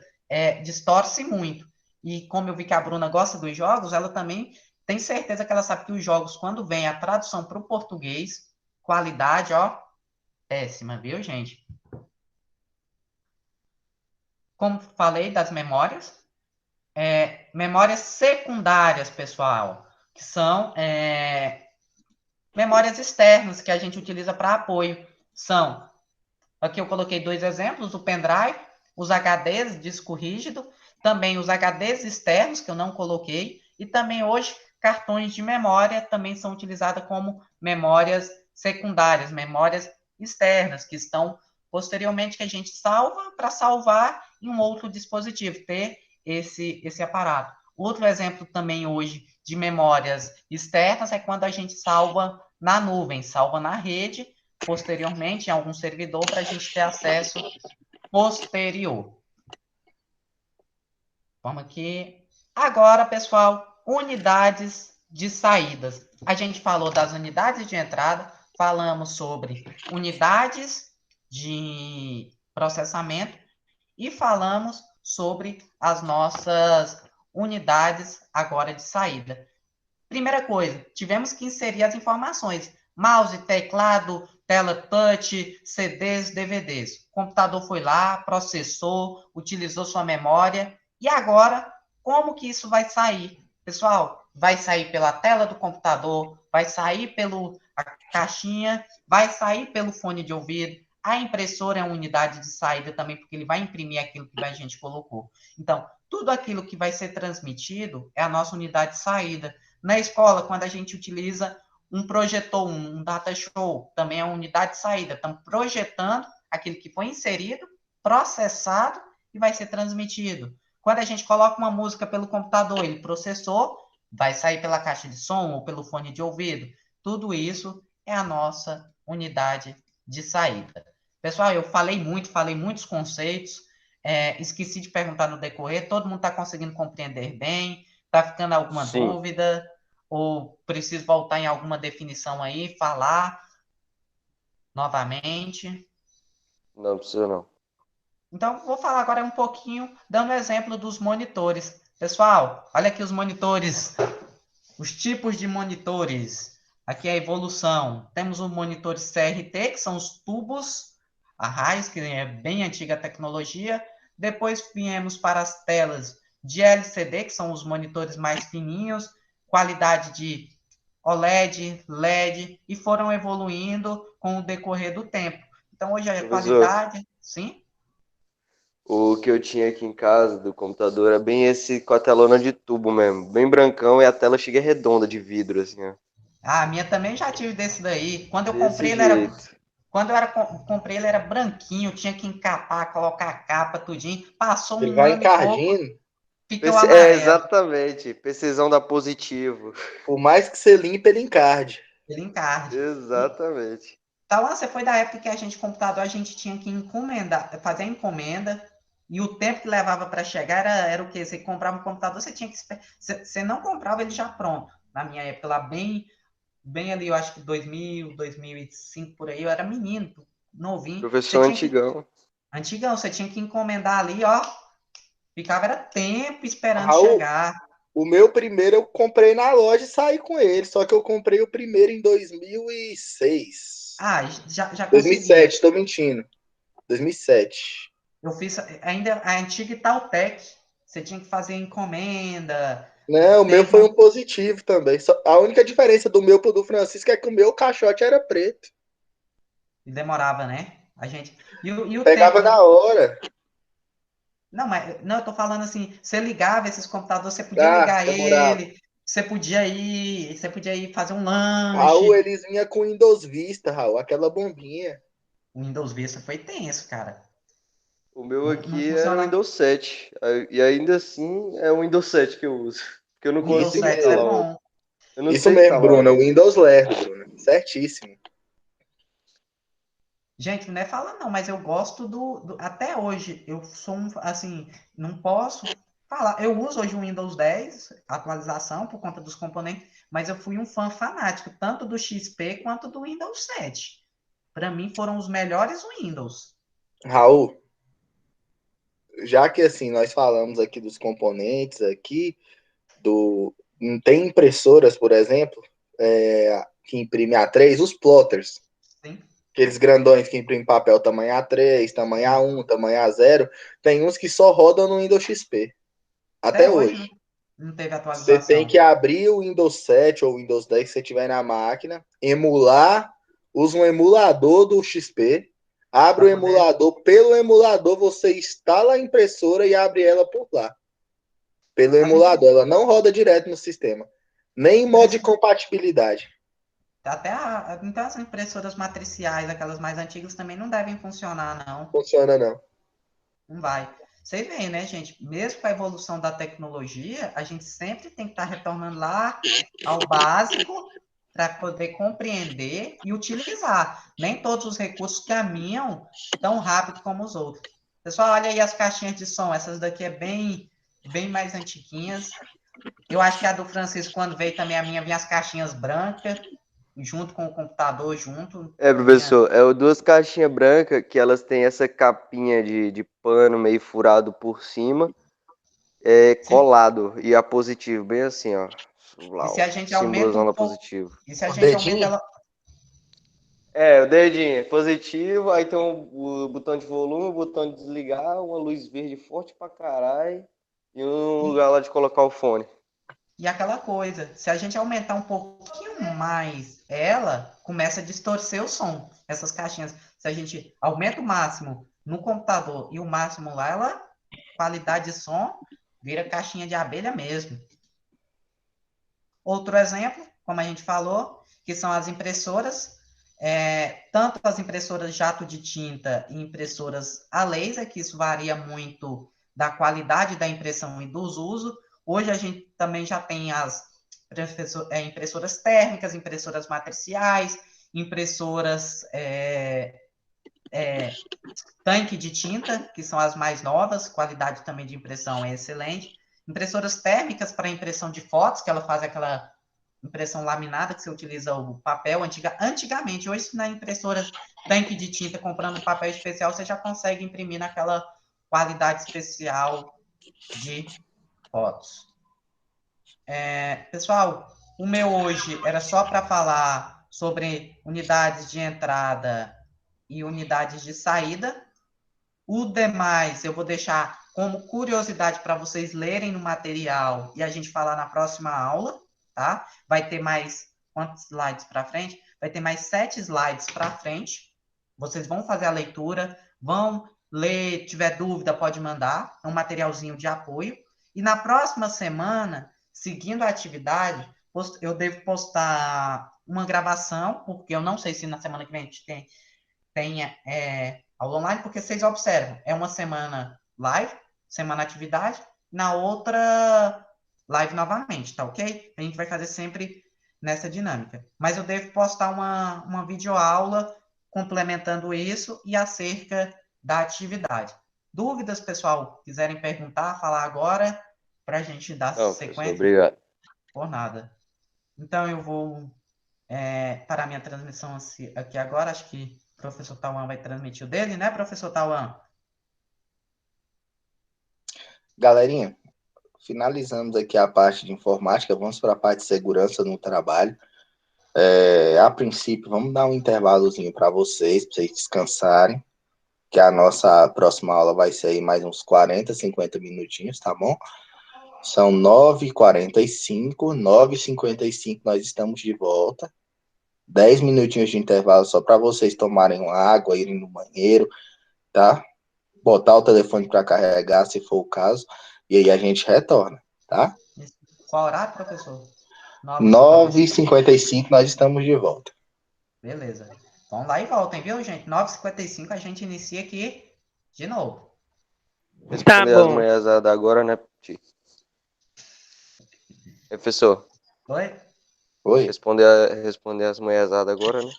Distorce muito. E como eu vi que a Bruna gosta dos jogos, ela também tem certeza que ela sabe que os jogos, quando vem a tradução para o português, qualidade, ó, péssima, viu, gente? Como falei das memórias, memórias secundárias, pessoal, que são memórias externas que a gente utiliza para apoio. São Aqui eu coloquei 2 exemplos, o pendrive, os HDs, disco rígido, também os HDs externos, que eu não coloquei, e também hoje cartões de memória também são utilizadas como memórias secundárias, memórias externas, que estão posteriormente que a gente salva para salvar em um outro dispositivo, ter esse aparato. Outro exemplo também hoje de memórias externas é quando a gente salva na nuvem, salva na rede, posteriormente em algum servidor para a gente ter acesso posterior. Vamos aqui. Agora, pessoal, unidades de saídas. A gente falou das unidades de entrada, falamos sobre unidades de processamento e falamos sobre as nossas unidades agora de saída. Primeira coisa, tivemos que inserir as informações. mouse, teclado, tela touch, CDs, DVDs. O computador foi lá, processou, utilizou sua memória. E agora, como que isso vai sair? Pessoal, vai sair pela tela do computador, vai sair pela caixinha, vai sair pelo fone de ouvido. A impressora é uma unidade de saída também, porque ele vai imprimir aquilo que a gente colocou. Então, tudo aquilo que vai ser transmitido é a nossa unidade de saída. Na escola, quando a gente utiliza um projetor, um data show, também é uma unidade de saída. Estamos projetando aquilo que foi inserido, processado e vai ser transmitido. Quando a gente coloca uma música pelo computador, ele processou, vai sair pela caixa de som ou pelo fone de ouvido. Tudo isso é a nossa unidade de saída. Pessoal, eu falei muitos conceitos, esqueci de perguntar no decorrer, todo mundo está conseguindo compreender bem? Está ficando alguma Sim, dúvida? Ou preciso voltar em alguma definição aí, falar novamente? não precisa não. Então, vou falar agora um pouquinho, dando exemplo dos monitores. Pessoal, olha aqui os monitores, os tipos de monitores. Aqui é a evolução. Temos os monitores CRT, que são os tubos a raios, que é bem antiga tecnologia. Depois viemos para as telas de LCD, que são os monitores mais fininhos, qualidade de OLED, LED, e foram evoluindo com o decorrer do tempo. Então, hoje a Professor, qualidade, sim. o que eu tinha aqui em casa do computador é bem esse com a telona de tubo mesmo, bem brancão e a tela chega redonda de vidro, assim, ó. A minha também já tive desse daí. Desse jeito. Quando eu era, comprei, ele era branquinho, tinha que encapar, colocar a capa, tudinho. Passou Ele um vai ano e pouco, encardindo. ficou É, amarelo. exatamente. PCzão da Positivo. Por mais que você limpe, ele encarde. Ele encarde. E, Exatamente. então, você foi da época que a gente, computador, a gente tinha que encomendar, fazer a encomenda, e o tempo que levava para chegar era o quê? Você comprava um computador, você tinha que esperar. Você não comprava ele já pronto. Na minha época, lá bem ali, eu acho que 2000, 2005, por aí, eu era menino, novinho. Você Professor tinha que, antigão. antigão, você tinha que encomendar ali, ó, ficava era tempo esperando Raul, chegar. o meu primeiro eu comprei na loja e saí com ele. Só que eu comprei o primeiro em 2006. Ah, já consegui. 2007, estou mentindo. 2007. Eu fiz ainda a antiga Itautec. Você tinha que fazer encomenda. Não, o meu Teve foi um. um positivo também. A única diferença do meu pro do Francisco é que o meu caixote era preto. Demorava, né? A gente. E o tempo. Pegava na hora. Não, mas não, eu tô falando assim, você ligava esses computadores, você podia Ah, ligar demorava. ele, você podia ir fazer um Raul, lanche. eles vinham com Windows Vista, Raul, aquela bombinha. O Windows Vista foi tenso, cara. O meu Não aqui era o funciona. Windows 7. E ainda assim é o Windows 7 que eu uso. Porque eu não O Windows Isso consigo 7 é instalar mesmo. outro. bom. Eu não Isso sei mesmo, instalar Bruno. outro. Windows Lerdo, Bruno. Certíssimo. Gente, não é falando não, mas eu gosto até hoje, eu sou assim, não posso falar. Eu uso hoje o Windows 10, atualização, por conta dos componentes, mas eu fui um fã fanático, tanto do XP quanto do Windows 7. Para mim foram os melhores Windows. Raul, já que assim nós falamos aqui dos componentes aqui, tem impressoras, por exemplo, que imprimem A3, os plotters, Sim, aqueles grandões que imprimem papel tamanho A3, tamanho sim. A1, tamanho A0, tem uns que só rodam no Windows XP, Até até hoje hoje. não teve Você tem atualização. que abrir o Windows 7 ou Windows 10 que você tiver na máquina, usa um emulador do XP, abre Para o poder. emulador, pelo emulador você instala a impressora e abre ela por lá. Pelo A gente. emulador, ela não roda direto no sistema, nem em modo de compatibilidade. Então as impressoras matriciais, aquelas mais antigas, também não devem funcionar, não. Funciona não. Não vai. Vocês veem, né, gente? Mesmo com a evolução da tecnologia, a gente sempre tem que estar retornando lá ao básico para poder compreender e utilizar. Nem todos os recursos caminham tão rápido como os outros. Pessoal, olha aí as caixinhas de som. Essas daqui é bem mais antiguinhas. Eu acho que a do Francisco, quando veio também a minha, vinha as caixinhas brancas, junto com o computador, junto. É, Vinha. professor, é o duas caixinhas brancas que elas têm essa capinha de pano meio furado por cima, Se, colado, e a positivo, bem assim, ó. e Lá, se ó, a gente aumenta símbolozão um da pouco. positivo. E se a Os gente aumenta dedinhos? ela. O dedinho positivo, aí tem o botão de volume, o botão de desligar, uma luz verde forte pra caralho e um lugar lá de colocar o fone. E aquela coisa, se a gente aumentar um pouquinho mais ela, começa a distorcer o som. Essas caixinhas, se a gente aumenta o máximo no computador e o máximo lá, ela, qualidade de som, vira caixinha de abelha mesmo. Outro exemplo, como a gente falou, que são as impressoras, tanto as impressoras jato de tinta e impressoras a laser, que isso varia muito da qualidade da impressão e dos usos. Hoje a gente também já tem as impressoras térmicas, impressoras matriciais, impressoras tanque de tinta, que são as mais novas, qualidade também de impressão é excelente. Impressoras térmicas para impressão de fotos, que ela faz aquela impressão laminada, que você utiliza o papel antigamente. Hoje, na impressora tanque de tinta, comprando papel especial, você já consegue imprimir naquela qualidade especial de fotos. Pessoal, o meu hoje era só para falar sobre unidades de entrada e unidades de saída. O demais eu vou deixar como curiosidade para vocês lerem no material e a gente falar na próxima aula, tá? Vai ter mais quantos slides para frente? Vai ter mais 7 slides para frente. Vocês vão fazer a leitura, vão ler, tiver dúvida pode mandar, é um materialzinho de apoio. E na próxima semana, seguindo a atividade, eu devo postar uma gravação, porque eu não sei se na semana que vem a gente tenha aula online, porque vocês observam, é uma semana live, semana atividade, na outra live novamente, tá ok? A gente vai fazer sempre nessa dinâmica. Mas eu devo postar uma videoaula complementando isso e acerca da atividade. Dúvidas, pessoal? Quiserem perguntar, falar agora, para a gente dar sequência? Obrigado. Por nada. Então, eu vou parar minha transmissão aqui agora. Acho que o professor Tauan vai transmitir o dele, né, professor Tauan? Galerinha, finalizamos aqui a parte de informática, vamos para a parte de segurança no trabalho. A princípio, vamos dar um intervalozinho para vocês descansarem, que a nossa próxima aula vai ser aí mais uns 40, 50 minutinhos, tá bom? São 9h45, 9h55 nós estamos de volta. 10 minutinhos de intervalo só para vocês tomarem uma água, irem no banheiro, tá? Botar o telefone para carregar, se for o caso, e aí a gente retorna, tá? Qual horário, professor? 9h55 nós estamos de volta. Beleza. Vamos lá e voltem, viu, gente? 9h55 a gente inicia aqui de novo. Responder as manhãzadas agora, né, Ti? Professor. Oi? Responder as manhãzadas agora, né?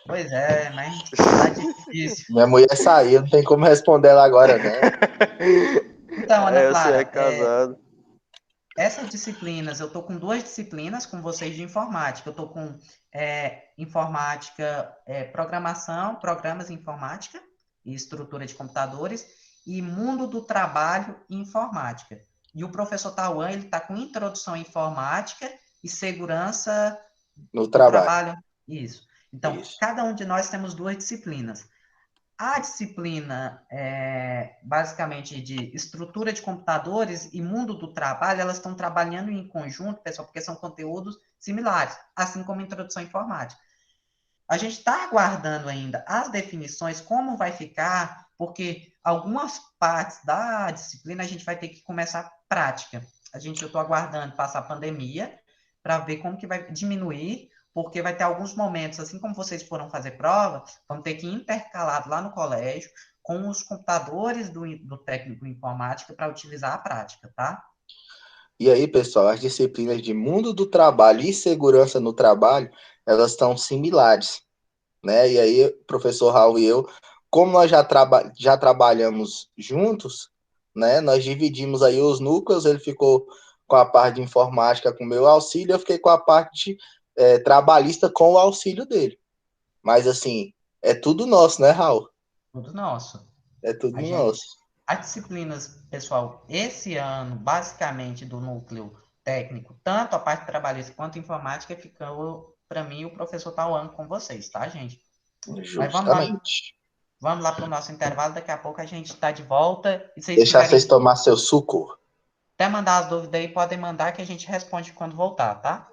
Pois é, mas tá difícil. Minha mulher saiu, não tem como responder ela agora, né? Então, Ana Clara, Você é casado. Essas disciplinas, eu tô com 2 disciplinas com vocês de informática. Eu tô com informática, programação, programas em informática e estrutura de computadores, e mundo do trabalho e informática. E o professor Tauan, ele está com introdução à informática e segurança no trabalho. Isso. Então, cada um de nós temos 2 disciplinas. A disciplina, basicamente, de estrutura de computadores e mundo do trabalho, elas estão trabalhando em conjunto, pessoal, porque são conteúdos similares, assim como introdução à informática. A gente está aguardando ainda as definições, como vai ficar, porque algumas partes da disciplina a gente vai ter que começar prática. Eu estou aguardando passar a pandemia para ver como que vai diminuir, porque vai ter alguns momentos, assim como vocês foram fazer prova, vão ter que ir intercalado lá no colégio com os computadores do técnico em informática para utilizar a prática, tá? E aí, pessoal, as disciplinas de mundo do trabalho e segurança no trabalho, elas estão similares, né? E aí, professor Raul e eu, como nós já trabalhamos juntos, né? Nós dividimos aí os núcleos, ele ficou com a parte de informática com o meu auxílio, eu fiquei com a parte trabalhista com o auxílio dele. Mas, assim, é tudo nosso, né, Raul? Tudo nosso. É tudo nosso. As disciplinas, pessoal, esse ano, basicamente, do núcleo técnico, tanto a parte trabalhista quanto a informática, ficou para mim o professor Tauan com vocês, tá, gente? Mas Justamente. vamos lá para o nosso intervalo, daqui a pouco a gente está de volta. E se vocês Deixar tiverem vocês tomar seu suco. até mandar as dúvidas aí, podem mandar que a gente responde quando voltar, tá?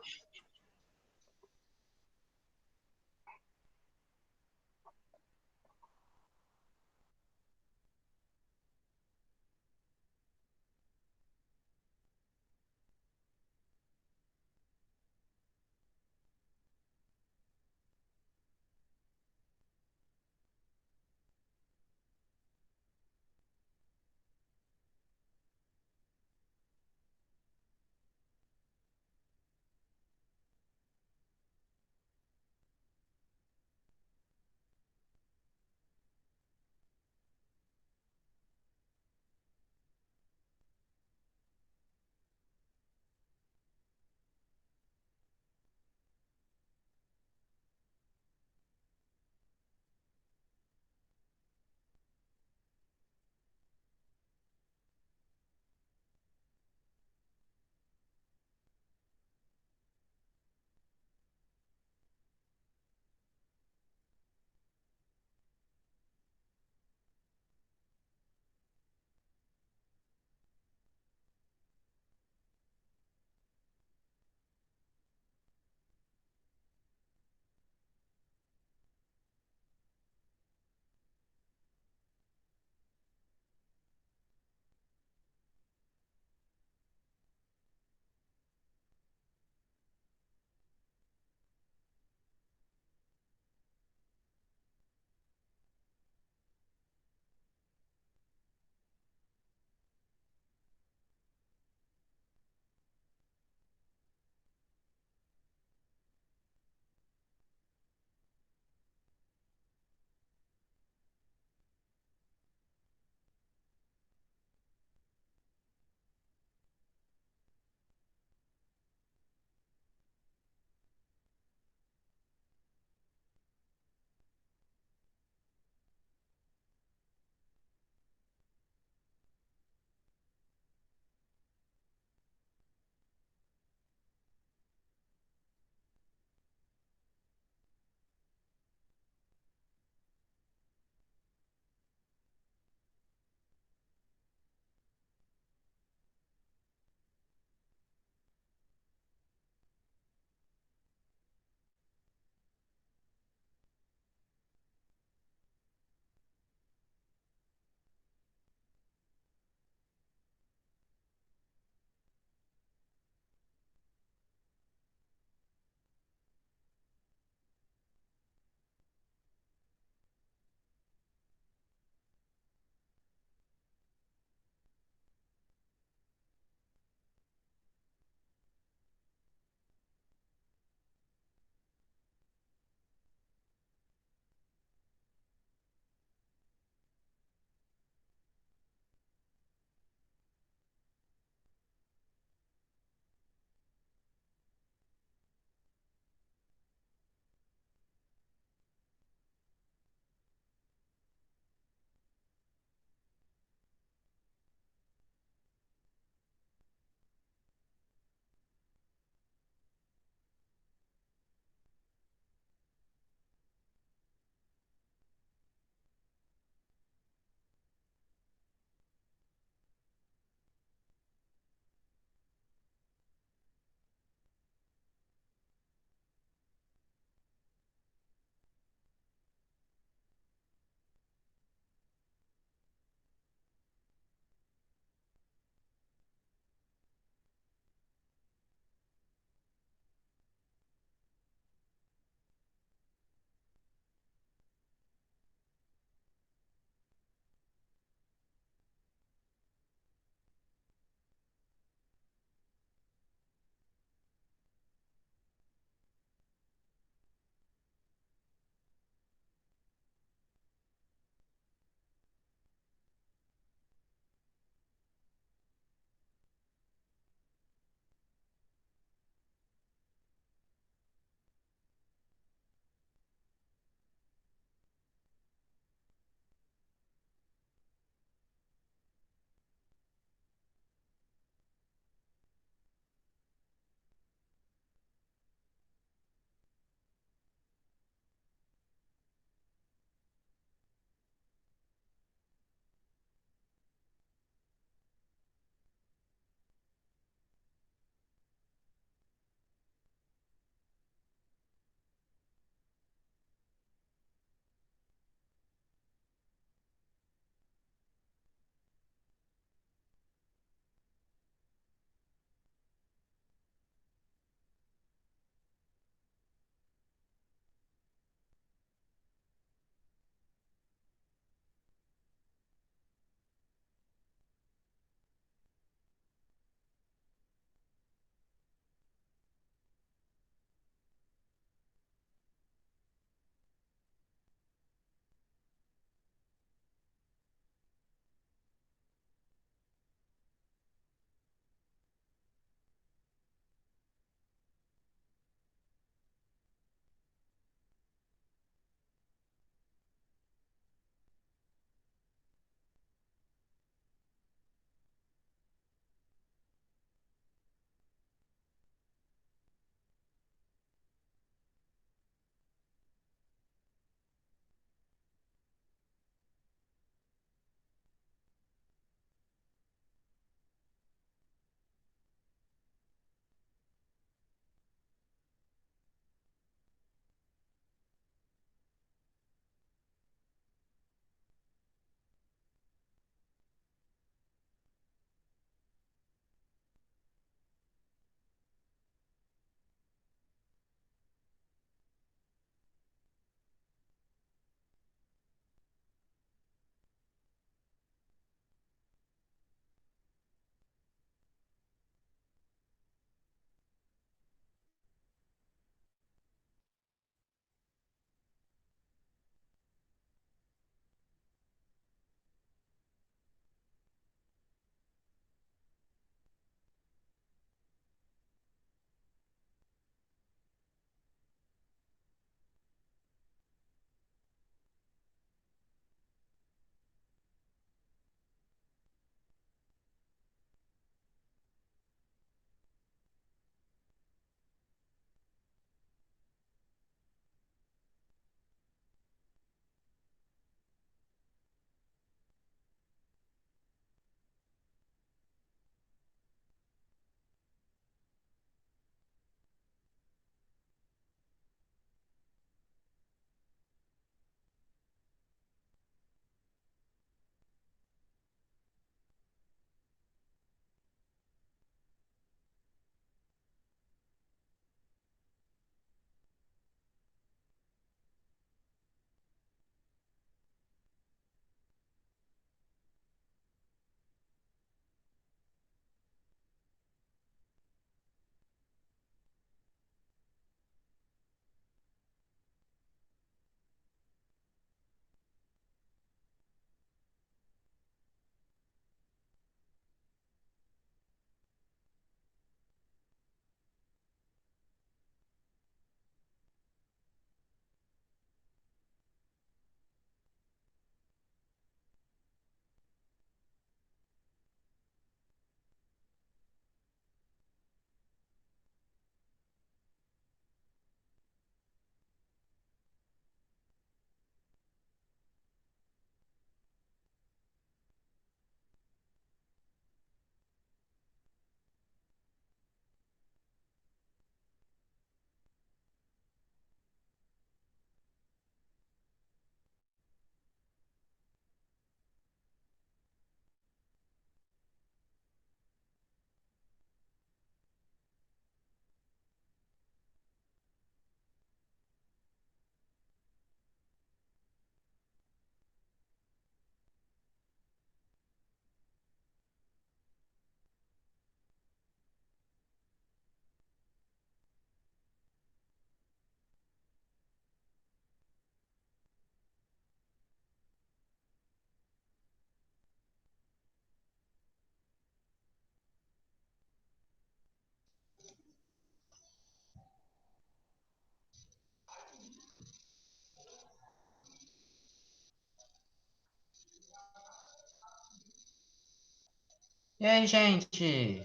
E aí, gente?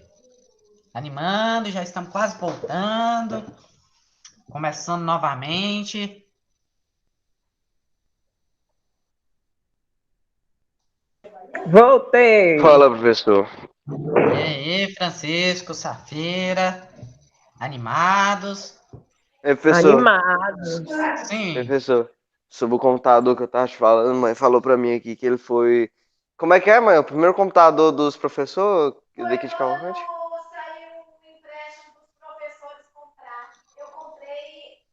Animando, já estamos quase voltando. Começando novamente. Voltei! Fala, professor. E aí, Francisco, Safira? Animados? Professor, Animado. Sim, professor, sobre o computador que eu tava te falando, mãe falou pra mim aqui que ele foi. Como é que é, mãe? O primeiro computador dos professores daqui de Cavalcante? Saiu um empréstimo dos professores comprar. Eu comprei,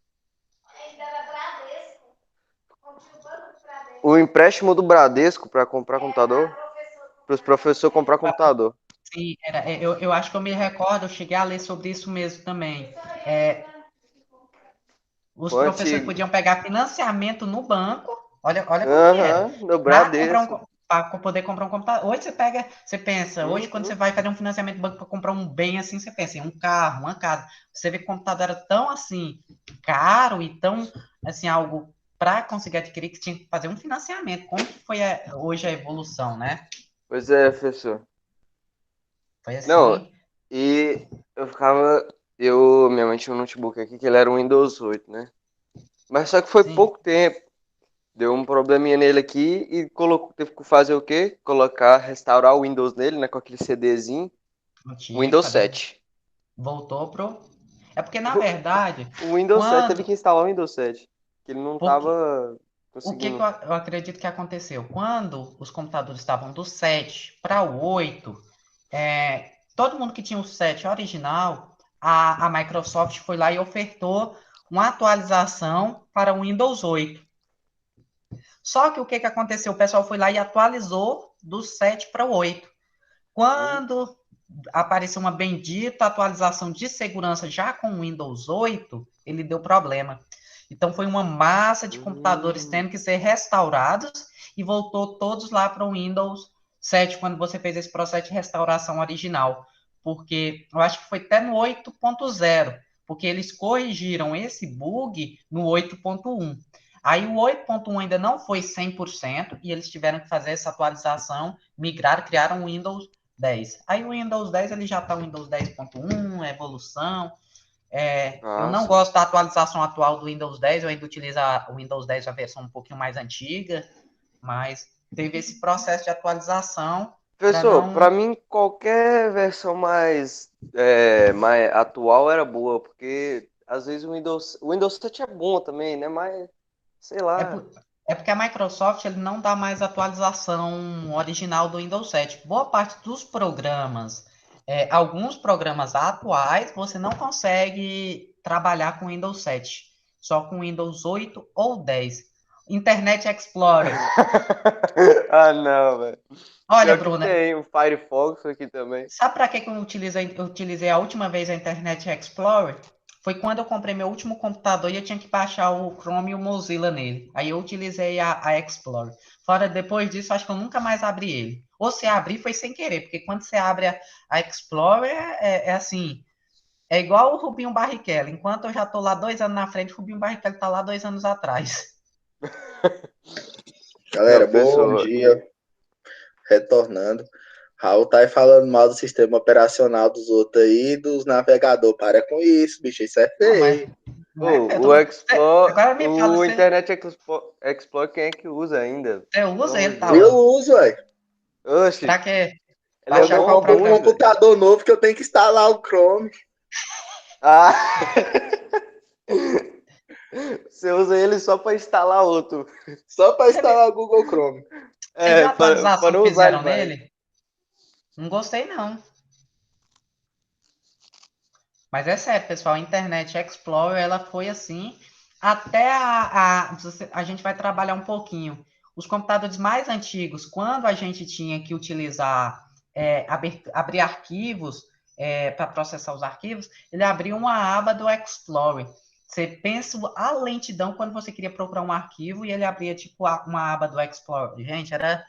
ainda era Bradesco. Comprei o banco do Bradesco. O empréstimo do Bradesco pra comprar computador? Para os professores comprar computador. sim, eu acho que eu me recordo, eu cheguei a ler sobre isso mesmo também. É, os Foi professores antigo. podiam pegar financiamento no banco, olha como que era, Aham, no para comprar Bradesco. para poder comprar um computador. Hoje você pega, você pensa, hoje quando você Uhum. vai fazer um financiamento no banco para comprar um bem assim, você pensa em um carro, uma casa. Você vê que o computador era tão assim caro e tão assim algo para conseguir adquirir que tinha que fazer um financiamento. Como que foi hoje a evolução, né? Pois é, professor. Foi Não, assim, e eu ficava. Minha mãe tinha um notebook aqui que ele era um Windows 8, né? Mas só que foi sim, pouco tempo. Deu um probleminha nele aqui e teve que fazer o quê? Colocar, restaurar o Windows nele, né? Com aquele CDzinho. não tinha que Windows fazer. 7. Voltou pro. É porque na verdade, O Windows 7 teve quando que instalar o Windows 7. Que ele não porque tava o que que conseguindo. eu acredito que aconteceu? Quando os computadores estavam do 7 para o 8, todo mundo que tinha o 7 original, a Microsoft foi lá e ofertou uma atualização para o Windows 8. Só que o que que aconteceu? O pessoal foi lá e atualizou do 7 para o 8. Hum, Quando apareceu uma bendita atualização de segurança já com o Windows 8, ele deu problema. Então foi uma massa de computadores hum, tendo que ser restaurados e voltou todos lá para o Windows 7 quando você fez esse processo de restauração original. Porque eu acho que foi até no 8.0, porque eles corrigiram esse bug no 8.1. Aí o 8.1 ainda não foi 100% e eles tiveram que fazer essa atualização, migrar, criaram o Windows 10. Aí o Windows 10 ele já está o Windows 10.1, evolução. Eu ah, não sim. gosto da atualização atual do Windows 10, eu ainda utilizo o Windows 10, a versão um pouquinho mais antiga, mas teve esse processo de atualização para Professor, pra não. mim qualquer versão mais atual era boa, porque às vezes o Windows 7 é bom também, né? Mas, sei É, lá. por, é porque a Microsoft ele não dá mais atualização original do Windows 7. Boa parte dos programas, alguns programas atuais, você não consegue trabalhar com Windows 7, só com Windows 8 ou 10. Internet Explorer. Ah, não, velho. Olha, Pior que Bruna, tem o Firefox aqui também. sabe para que eu utilizei a última vez a Internet Explorer? Foi quando eu comprei meu último computador e eu tinha que baixar o Chrome e o Mozilla nele. Aí eu utilizei a Explorer. Fora depois disso, acho que eu nunca mais abri ele. Ou se abri foi sem querer, porque quando você abre a Explorer, é assim, é igual o Rubinho Barrichello. Enquanto eu já estou lá 2 anos na frente, o Rubinho Barrichello está lá 2 anos atrás. Não, Galera, bom professor. dia. Retornando. Raul tá aí falando mal do sistema operacional dos outros aí, dos navegadores. Para com isso, bicho. Isso é Não, mas feio. não é feio. O Explorer, Agora me fala, o Internet Explorer, quem é que usa ainda? você Pelo usa amor ele, de tá Eu Deus. lá. uso, velho. Oxi, Pra quê? ele é Quando Baixar eu qual bom, compro um ruim, programa? velho. computador novo, que eu tenho que instalar o Chrome. Ah! Você usa ele só para instalar outro. Só para Você, instalar o Google Chrome. você viu É, a para atualização que não usar ele fizeram mais. nele? Não gostei, não. Mas é sério, pessoal, a Internet Explorer, ela foi assim, até a gente vai trabalhar um pouquinho. Os computadores mais antigos, quando a gente tinha que utilizar, abrir arquivos, para processar os arquivos, ele abria uma aba do Explorer. Você pensa a lentidão quando você queria procurar um arquivo e ele abria tipo uma aba do Explorer. Gente, era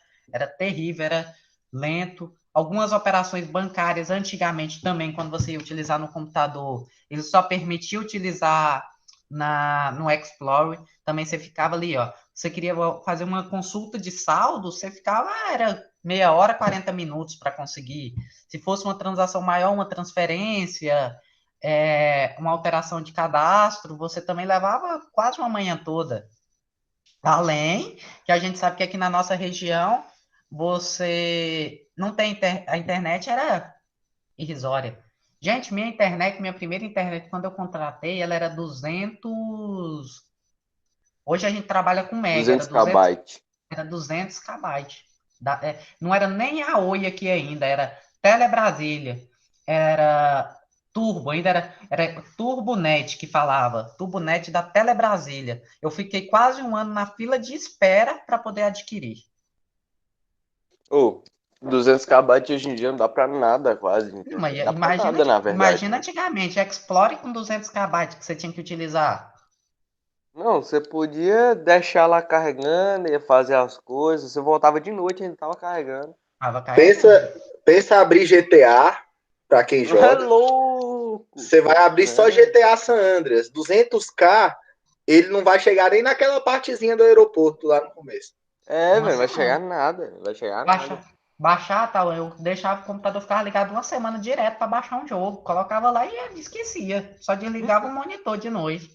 terrível, era lento. Algumas operações bancárias, antigamente também, quando você ia utilizar no computador, ele só permitia utilizar no Explorer. Também você ficava ali, ó. Você queria fazer uma consulta de saldo, você ficava, era meia hora, 40 minutos para conseguir. Se fosse uma transação maior, uma transferência, uma alteração de cadastro, você também levava quase uma manhã toda. Além que a gente sabe que aqui na nossa região você não tem a internet era irrisória. Gente, minha primeira internet, quando eu contratei, ela era 200. Hoje a gente trabalha com mega, 200 KB. era 200 kbytes. Não era nem a Oi aqui ainda, era Telebrasília. Era Turbo, ainda era Turbonet que falava, Turbonet da Telebrasília. Eu fiquei quase um ano na fila de espera para poder adquirir. Ô, 200 KB hoje em dia não dá pra nada quase. Não Mas dá pra nada, na verdade. imagina antigamente, Explore com 200 kbytes que você tinha que utilizar. Não, você podia deixar lá carregando, ia fazer as coisas, você voltava de noite e ainda tava carregando. Pensa abrir GTA, pra quem É joga. louco! Você vai abrir só GTA San Andreas. 200k, ele não vai chegar nem naquela partezinha do aeroporto lá no começo. Velho, vai chegar nada. Vai chegar nada. Baixar, tal, eu deixava o computador ficar ligado uma semana direto para baixar um jogo. Colocava lá e esquecia. Só desligava o monitor de noite.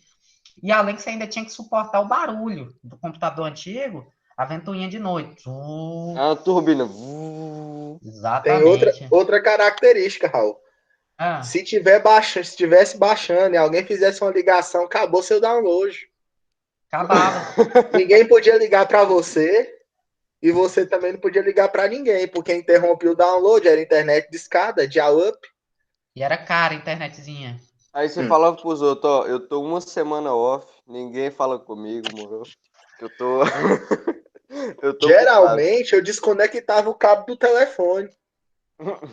E além que você ainda tinha que suportar o barulho do computador antigo, a ventoinha de noite. A turbina. Tem Exatamente. outra característica, Raul. Se tivesse baixando e alguém fizesse uma ligação, acabou seu download. Acabava. Ninguém podia ligar para você e você também não podia ligar para ninguém, porque interrompia o download, era internet de escada, dial-up. E era cara a internetzinha. Aí você falava pros outros, ó, eu tô uma semana off, ninguém fala comigo, moro? Eu tô... eu tô Geralmente, eu desconectava o cabo do telefone.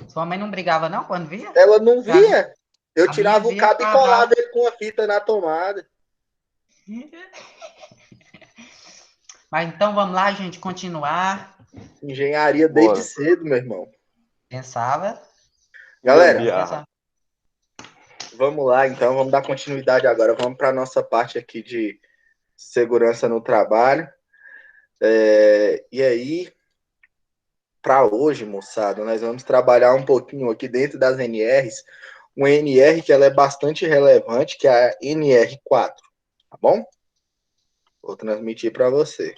Sua mãe não brigava não quando via? Ela não via. Eu tirava o cabo e brava. colava ele com a fita na tomada. Mas então vamos lá, gente, continuar. Engenharia desde cedo, meu irmão. Pensava. Galera, vamos lá, então. Vamos dar continuidade agora. Vamos para a nossa parte aqui de segurança no trabalho. E aí, para hoje, moçada, nós vamos trabalhar um pouquinho aqui dentro das NRs. Uma NR que ela é bastante relevante, que é a NR4. Tá bom? Vou transmitir para vocês.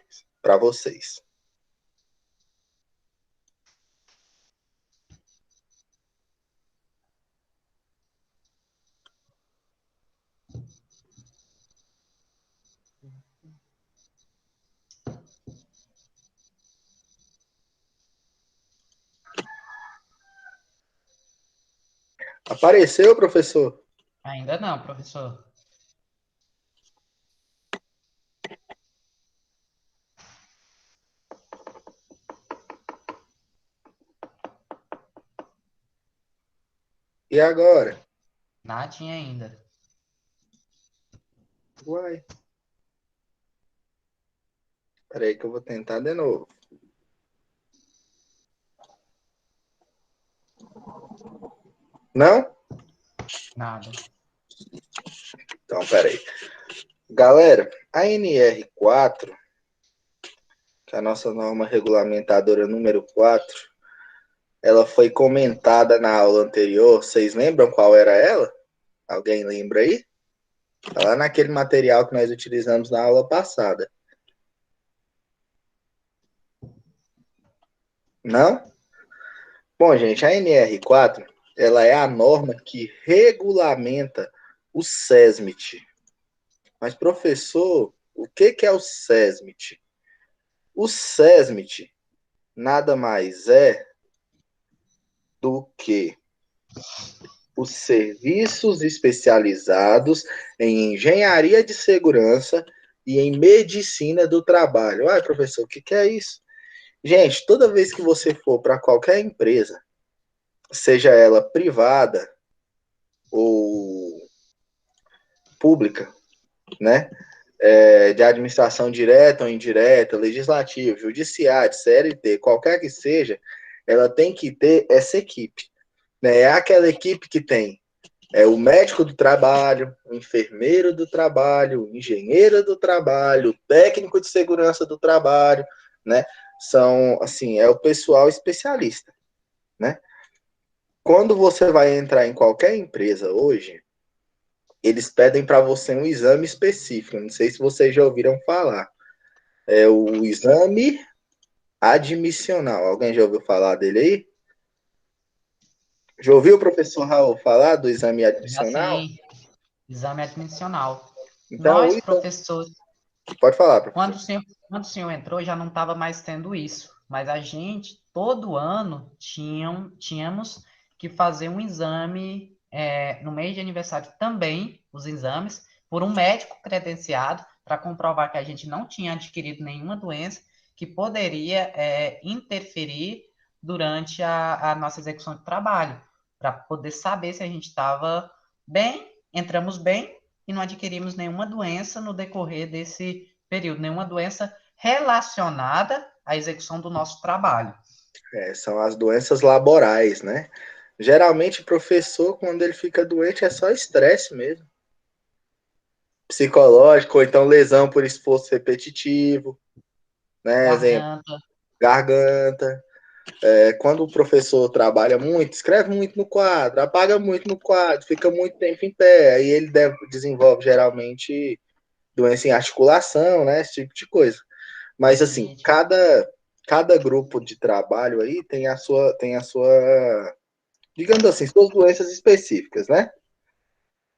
Apareceu, professor? Ainda não, professor. E agora? Nadinha ainda. Uai. Peraí que eu vou tentar de novo. Não? Nada. Então, peraí. Galera, a NR4, que é a nossa norma regulamentadora número 4, ela foi comentada na aula anterior. Vocês lembram qual era ela? Alguém lembra aí? Tá lá naquele material que nós utilizamos na aula passada. Não? Bom, gente, a NR4, ela é a norma que regulamenta o SESMIT. Mas, professor, o que é o SESMIT? O SESMIT nada mais é do que os serviços especializados em engenharia de segurança e em medicina do trabalho. Ai, professor, o que é isso? Gente, toda vez que você for para qualquer empresa, seja ela privada ou pública, né? De administração direta ou indireta, legislativo, judiciário, CLT, qualquer que seja, ela tem que ter essa equipe. Né? É aquela equipe que tem o médico do trabalho, o enfermeiro do trabalho, o engenheiro do trabalho, o técnico de segurança do trabalho, né? são, assim, é o pessoal especialista, né? Quando você vai entrar em qualquer empresa hoje, eles pedem para você um exame específico. Não sei se vocês já ouviram falar. É o exame admissional. Alguém já ouviu falar dele aí? Já ouviu o professor Raul falar do exame Já admissional? sim, exame admissional. Então, Nós, professores, pode falar, quando professor. o senhor entrou, já não estava mais tendo isso. Mas a gente, todo ano, tínhamos que fazer um exame no mês de aniversário também, os exames, por um médico credenciado, para comprovar que a gente não tinha adquirido nenhuma doença que poderia interferir durante a nossa execução de trabalho, para poder saber se a gente estava bem, entramos bem e não adquirimos nenhuma doença no decorrer desse período, nenhuma doença relacionada à execução do nosso trabalho. São as doenças laborais, né? Geralmente, professor, quando ele fica doente, é só estresse mesmo. Psicológico, ou então lesão por esforço repetitivo, né? Exemplo, Garganta. garganta. Quando o professor trabalha muito, escreve muito no quadro, apaga muito no quadro, fica muito tempo em pé, aí ele desenvolve geralmente doença em articulação, né? Esse tipo de coisa. Mas assim, Rinite. cada grupo de trabalho aí tem a sua, digamos assim, suas doenças específicas, né?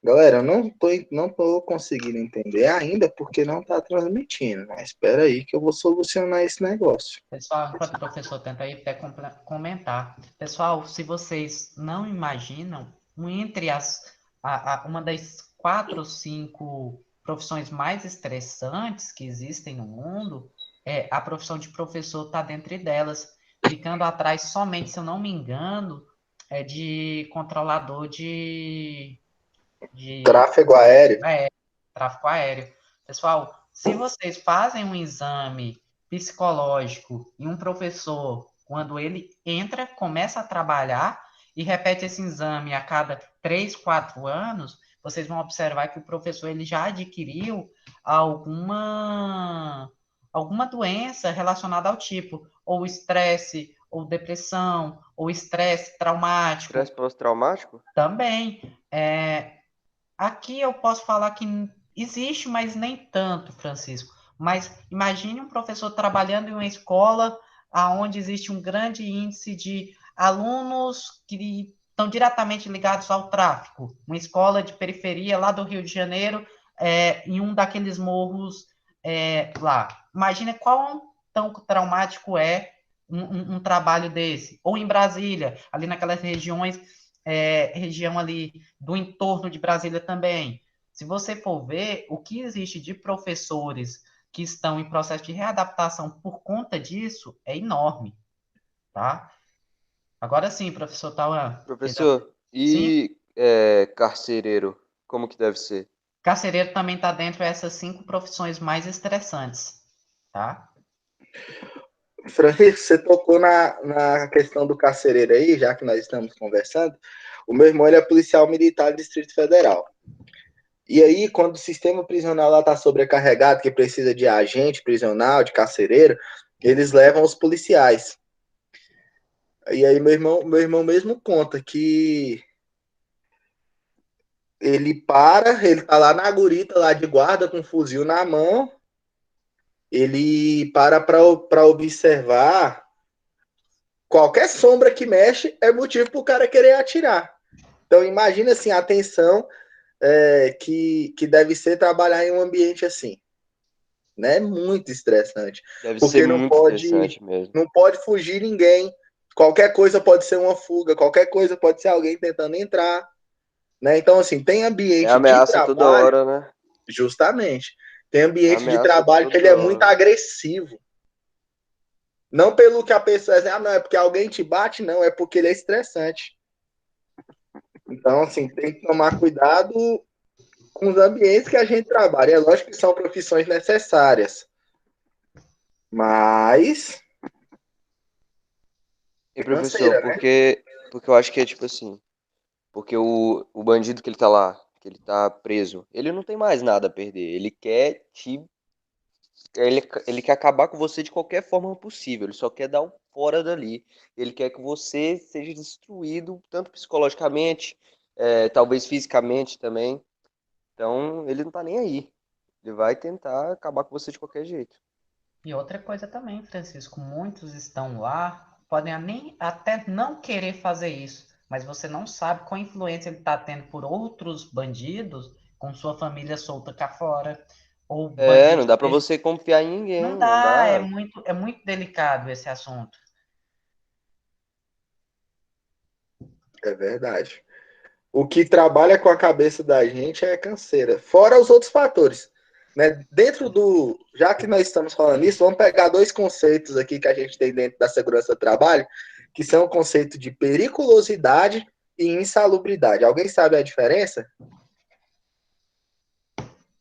Galera, eu não tô conseguindo entender ainda porque não está transmitindo, mas espera aí que eu vou solucionar esse negócio. Pessoal, enquanto o professor tenta aí até comentar. Pessoal, se vocês não imaginam, entre uma das 4 ou 5 profissões mais estressantes que existem no mundo, a profissão de professor está dentre delas, ficando atrás somente, se eu não me engano, de controlador de Tráfego aéreo. tráfego aéreo. Pessoal, se vocês fazem um exame psicológico e um professor, quando ele entra, começa a trabalhar e repete esse exame a cada 3, 4 anos, vocês vão observar que o professor ele já adquiriu alguma doença relacionada ao tipo, ou estresse, ou depressão, ou estresse traumático. Estresse pós-traumático? Também. Aqui eu posso falar que existe, mas nem tanto, Francisco. Mas imagine um professor trabalhando em uma escola onde existe um grande índice de alunos que estão diretamente ligados ao tráfico. Uma escola de periferia lá do Rio de Janeiro, em um daqueles morros lá. Imagina quão tão traumático é um trabalho desse. Ou em Brasília, ali naquelas regiões, região ali do entorno de Brasília também. Se você for ver, o que existe de professores que estão em processo de readaptação por conta disso é enorme, tá? Agora sim, professor Tauan. Professor, Sim, e carcereiro, como que deve ser? carcereiro também está dentro dessas 5 profissões mais estressantes, tá? Francisco, você tocou na questão do carcereiro aí, já que nós estamos conversando. O meu irmão ele é policial militar do Distrito Federal. E aí, quando o sistema prisional lá está sobrecarregado, que precisa de agente prisional, de carcereiro, eles levam os policiais. E aí, meu irmão mesmo conta que ele tá lá na gurita, lá de guarda, com um fuzil na mão, ele para observar. Qualquer sombra que mexe é motivo para o cara querer atirar. Então, imagina assim, a tensão que deve ser trabalhar em um ambiente assim. Né? Muito estressante. Deve ser Porque não muito pode, estressante mesmo. não pode fugir ninguém. Qualquer coisa pode ser uma fuga, qualquer coisa pode ser alguém tentando entrar. Né? Então, assim, tem É ambiente de ameaça toda trabalho, hora, né? justamente. Tem É ambiente de ameaça trabalho que ele toda é muito hora. agressivo. Não pelo que a pessoa diz, não, é porque alguém te bate, não, é porque ele é estressante. Então, assim, tem que tomar cuidado com os ambientes que a gente trabalha. É lógico que são profissões necessárias, mas E professor, canseira, né? porque eu acho que é tipo assim, porque o bandido que ele tá lá, que ele tá preso, ele não tem mais nada a perder. Ele quer te Ele quer acabar com você de qualquer forma possível, ele só quer dar um fora dali. Ele quer que você seja destruído, tanto psicologicamente, talvez fisicamente também. Então, ele não tá nem aí. Ele vai tentar acabar com você de qualquer jeito. E outra coisa também, Francisco, muitos estão lá, podem nem até não querer fazer isso, mas você não sabe qual influência ele está tendo por outros bandidos com sua família solta cá fora, ou Não bandidos. dá pra você confiar em Não ninguém, não dá, dá. é muito delicado esse assunto. É verdade. O que trabalha com a cabeça da gente é canseira, fora os outros fatores. Né? Dentro do. Já que nós estamos falando isso, vamos pegar dois conceitos aqui que a gente tem dentro da segurança do trabalho, que são o conceito de periculosidade e insalubridade. Alguém sabe a diferença?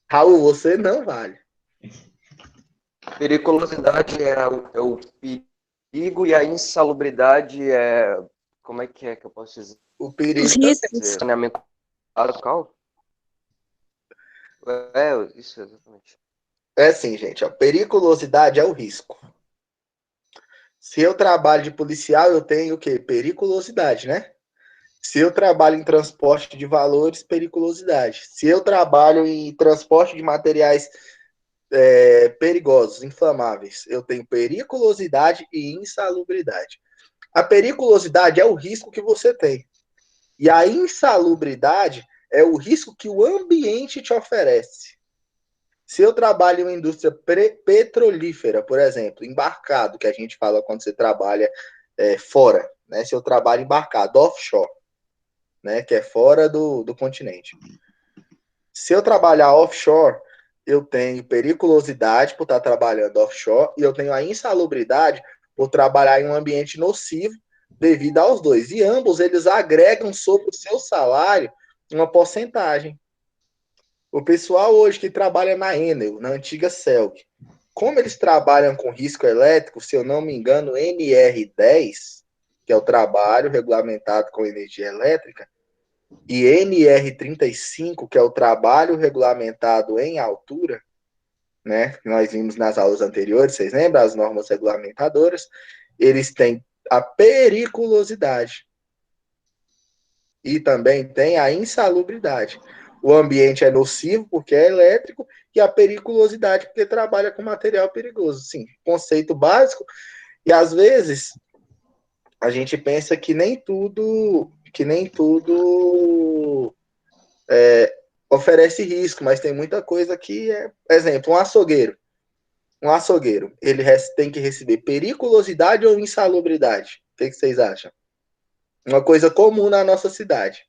Raul, você não vale. Periculosidade é o perigo e a insalubridade é. Como é que eu posso dizer? O perigo. Os riscos. Saneamento básico. Isso, exatamente. É assim, gente. A periculosidade é o risco. Se eu trabalho de policial, eu tenho o quê? Periculosidade, né? Se eu trabalho em transporte de valores, periculosidade. Se eu trabalho em transporte de materiais perigosos, inflamáveis, eu tenho periculosidade e insalubridade. A periculosidade é o risco que você tem. E a insalubridade é o risco que o ambiente te oferece. Se eu trabalho em uma indústria petrolífera, por exemplo, embarcado, que a gente fala quando você trabalha fora, né? Se eu trabalho embarcado, offshore, né? Que é fora do continente. Se eu trabalhar offshore, eu tenho periculosidade por estar trabalhando offshore e eu tenho a insalubridade por trabalhar em um ambiente nocivo devido aos dois. E ambos, eles agregam sobre o seu salário uma porcentagem. O pessoal hoje que trabalha na Enel, na antiga Celg, como eles trabalham com risco elétrico, se eu não me engano, NR10, que é o trabalho regulamentado com energia elétrica, e NR35, que é o trabalho regulamentado em altura, né? Que nós vimos nas aulas anteriores, vocês lembram? As normas regulamentadoras, eles têm a periculosidade e também tem a insalubridade. O ambiente é nocivo porque é elétrico e a periculosidade porque trabalha com material perigoso. Sim, conceito básico. E às vezes a gente pensa que nem tudo oferece risco, mas tem muita coisa que é. Exemplo, um açougueiro. Um açougueiro, ele tem que receber periculosidade ou insalubridade? O que vocês acham? Uma coisa comum na nossa cidade.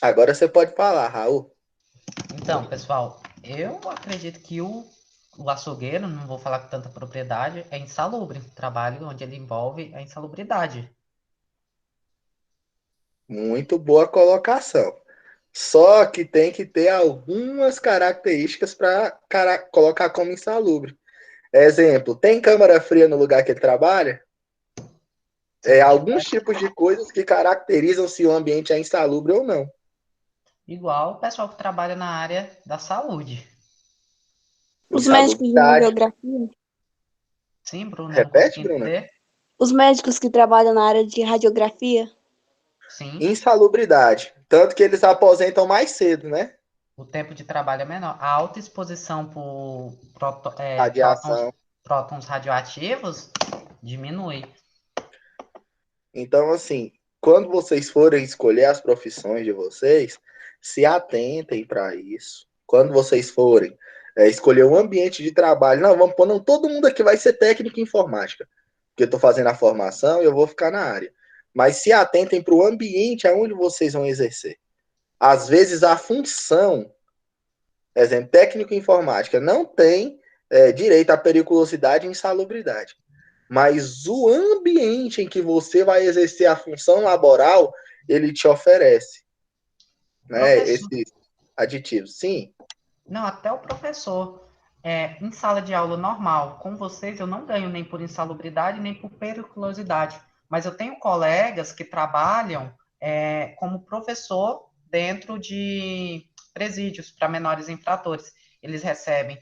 Agora você pode falar, Raul. Então, pessoal, eu acredito que o açougueiro, não vou falar com tanta propriedade, é insalubre. Trabalho onde ele envolve a insalubridade. Muito boa colocação. Só que tem que ter algumas características para colocar como insalubre. Exemplo, tem câmara fria no lugar que ele trabalha? Alguns tipos de coisas que caracterizam se o ambiente é insalubre ou não. Igual o pessoal que trabalha na área da saúde. Os médicos de Insalubridade. radiografia. Sim, Bruno, eu não Repete, consegui Bruna? entender. Os médicos que trabalham na área de radiografia. Sim, Insalubridade. Tanto que eles aposentam mais cedo, né? o tempo de trabalho é menor. A alta exposição por Radiação. prótons radioativos diminui. Então, assim, quando vocês forem escolher as profissões de vocês, se atentem para isso. Quando vocês forem escolher um ambiente de trabalho, não, vamos pôr, não, todo mundo aqui vai ser técnico em informática, porque eu estou fazendo a formação e eu vou ficar na área. Mas se atentem para o ambiente aonde vocês vão exercer. Às vezes a função, exemplo, técnico em informática, não tem direito à periculosidade e insalubridade. Mas o ambiente em que você vai exercer a função laboral, ele te oferece, né, Professor, esses aditivos. Sim, não, até o professor. Em sala de aula normal, com vocês, eu não ganho nem por insalubridade, nem por periculosidade. Mas eu tenho colegas que trabalham como professor dentro de presídios para menores infratores. Eles recebem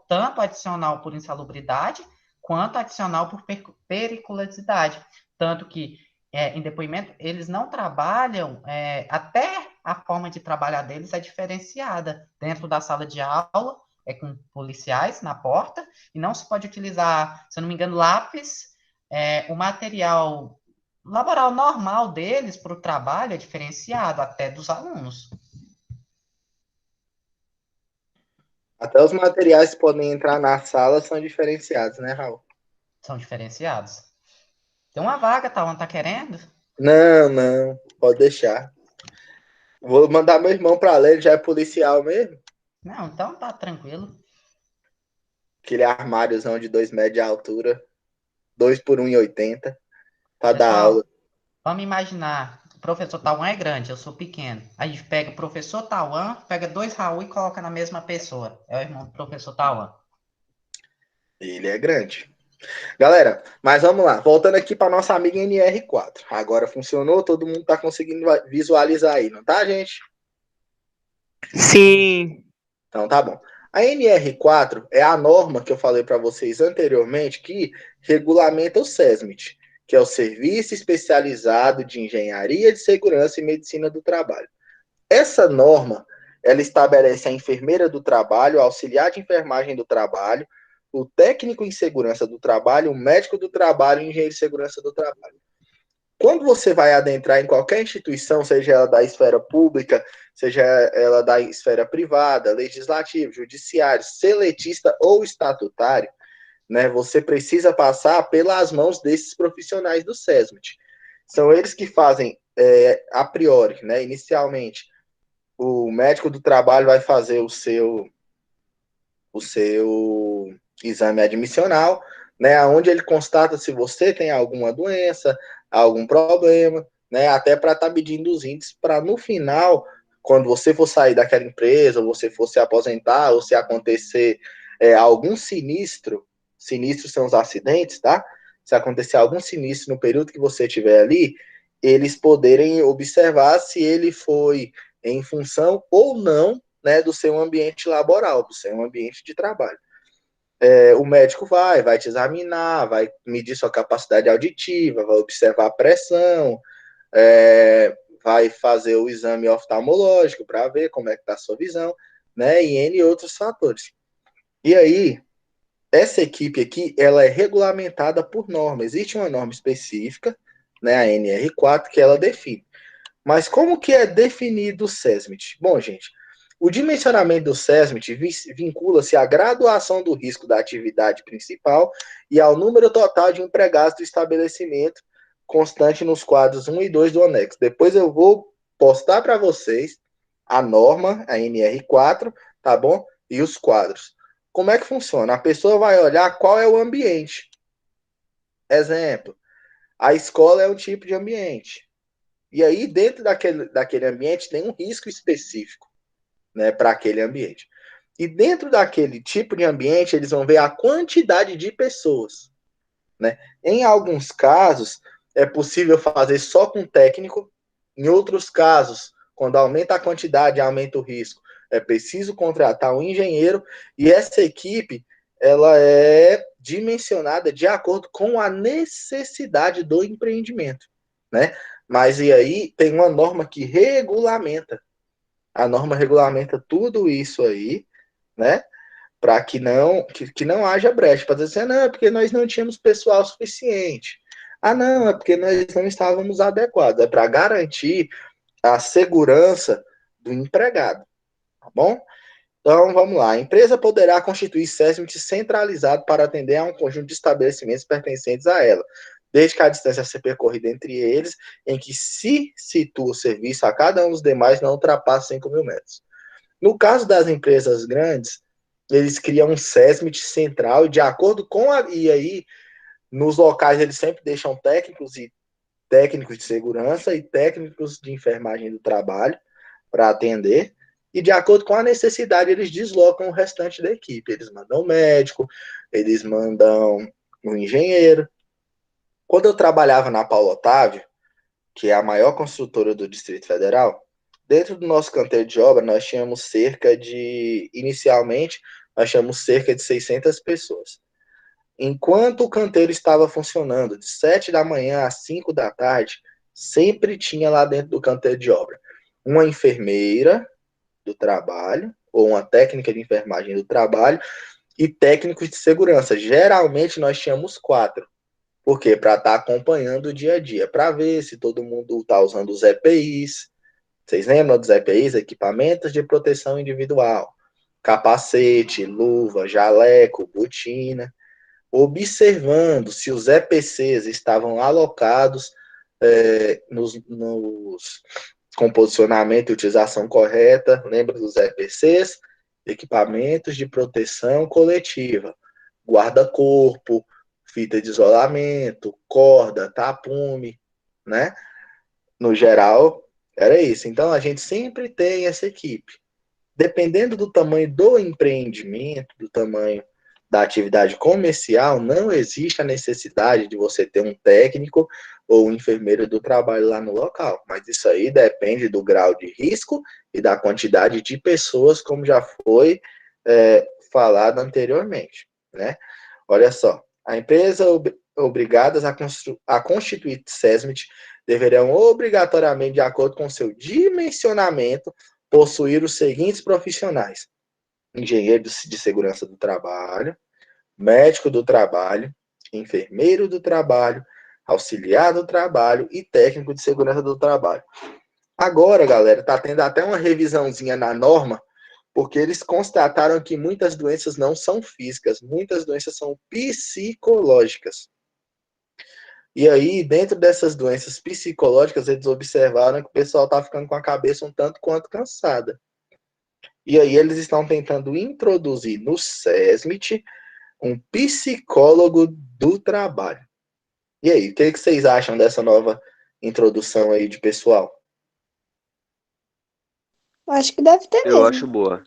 tanto adicional por insalubridade, quanto adicional por periculosidade. Tanto que, em depoimento, eles não trabalham, até a forma de trabalhar deles é diferenciada. Dentro da sala de aula, com policiais na porta, e não se pode utilizar, se eu não me engano, lápis. O material laboral normal deles para o trabalho é diferenciado até dos alunos. Até os materiais que podem entrar na sala são diferenciados, né, Raul? São diferenciados. Tem uma vaga, Tauan, tá querendo? Não, pode deixar. Vou mandar meu irmão para ler, ele já é policial mesmo. Não, então tá tranquilo. Aquele armáriozão de 2 metros de altura, 2 por 1,80, para dar Pessoal, aula. vamos imaginar, o professor Tauan é grande, eu sou pequeno. A gente pega o professor Tauan, pega 2 Raul e coloca na mesma pessoa. É o irmão do professor Tauan. Ele é grande. Galera, mas vamos lá. Voltando aqui para nossa amiga NR4. Agora funcionou, todo mundo está conseguindo visualizar aí, não tá, gente? Sim. Então tá bom. A NR4 é a norma que eu falei para vocês anteriormente que regulamenta o SESMIT, que é o Serviço Especializado de Engenharia de Segurança e Medicina do Trabalho. Essa norma, ela estabelece a enfermeira do trabalho, o auxiliar de enfermagem do trabalho, o técnico em segurança do trabalho, o médico do trabalho e o engenheiro de segurança do trabalho. Quando você vai adentrar em qualquer instituição, seja ela da esfera pública, seja ela da esfera privada, legislativo, judiciário, seletista ou estatutário, né, você precisa passar pelas mãos desses profissionais do SESMIT. São eles que fazem, a priori, né, inicialmente, o médico do trabalho vai fazer o seu exame admissional, né, onde ele constata se você tem alguma doença, algum problema, né, até para estar medindo os índices, para no final, quando você for sair daquela empresa, ou você for se aposentar, ou se acontecer algum sinistro são os acidentes, tá? Se acontecer algum sinistro no período que você estiver ali, eles poderem observar se ele foi em função ou não, né, do seu ambiente laboral, do seu ambiente de trabalho. O médico vai te examinar, vai medir sua capacidade auditiva, vai observar a pressão, vai fazer o exame oftalmológico para ver como é que está a sua visão, né, e N outros fatores. E aí, essa equipe aqui, ela é regulamentada por norma. Existe uma norma específica, né, a NR4, que ela define. Mas como que é definido o SESMIT? Bom, gente, o dimensionamento do SESMIT vincula-se à graduação do risco da atividade principal e ao número total de empregados do estabelecimento, constante nos quadros 1 e 2 do anexo. Depois eu vou postar para vocês a norma, a NR4, tá bom? E os quadros. Como é que funciona? A pessoa vai olhar qual é o ambiente. Exemplo, a escola é um tipo de ambiente. E aí, dentro daquele ambiente, tem um risco específico, né, para aquele ambiente. E dentro daquele tipo de ambiente, eles vão ver a quantidade de pessoas, né? Em alguns casos, é possível fazer só com técnico. Em outros casos, quando aumenta a quantidade, aumenta o risco, é preciso contratar um engenheiro. E essa equipe, ela é dimensionada de acordo com a necessidade do empreendimento, né? Mas e aí tem uma norma que regulamenta. A norma regulamenta tudo isso aí, né? Para que não haja brecha. Para dizer assim, não, é porque nós não tínhamos pessoal suficiente. Ah, não, é porque nós não estávamos adequados. É para garantir a segurança do empregado, tá bom? Então, vamos lá. A empresa poderá constituir SESMIT centralizado para atender a um conjunto de estabelecimentos pertencentes a ela, desde que a distância a ser percorrida entre eles, em que se situa o serviço a cada um dos demais, não ultrapasse 5 mil metros. No caso das empresas grandes, eles criam um SESMIT central, de acordo com e aí, nos locais, eles sempre deixam técnicos de segurança e técnicos de enfermagem do trabalho para atender. E de acordo com a necessidade, eles deslocam o restante da equipe. Eles mandam médico, eles mandam um engenheiro. Quando eu trabalhava na Paulo Otávio, que é a maior construtora do Distrito Federal, dentro do nosso canteiro de obra, inicialmente, nós tínhamos cerca de 600 pessoas. Enquanto o canteiro estava funcionando, de 7 da manhã às 5 da tarde, sempre tinha lá dentro do canteiro de obra uma enfermeira do trabalho, ou uma técnica de enfermagem do trabalho, e técnicos de segurança. Geralmente nós tínhamos 4. Por quê? Para estar acompanhando o dia a dia, para ver se todo mundo está usando os EPIs. Vocês lembram dos EPIs? Equipamentos de proteção individual. Capacete, luva, jaleco, botina. Observando se os EPCs estavam alocados com posicionamento e utilização correta. Lembra dos EPCs? Equipamentos de proteção coletiva. Guarda-corpo, fita de isolamento, corda, tapume, né? No geral, era isso. Então, a gente sempre tem essa equipe. Dependendo do tamanho do empreendimento, do tamanho da atividade comercial, não existe a necessidade de você ter um técnico ou um enfermeiro do trabalho lá no local. Mas isso aí depende do grau de risco e da quantidade de pessoas, como já foi falado anteriormente, né? Olha só, a empresa obrigadas a constituir SESMIT deverão obrigatoriamente, de acordo com seu dimensionamento, possuir os seguintes profissionais: engenheiro de segurança do trabalho, médico do trabalho, enfermeiro do trabalho, auxiliar do trabalho e técnico de segurança do trabalho. Agora, galera, tá tendo até uma revisãozinha na norma, porque eles constataram que muitas doenças não são físicas, muitas doenças são psicológicas. E aí, dentro dessas doenças psicológicas, eles observaram que o pessoal tá ficando com a cabeça um tanto quanto cansada. E aí eles estão tentando introduzir no SESMIT um psicólogo do trabalho. E aí, o que vocês acham dessa nova introdução aí de pessoal? Acho que deve ter Eu mesmo. acho boa.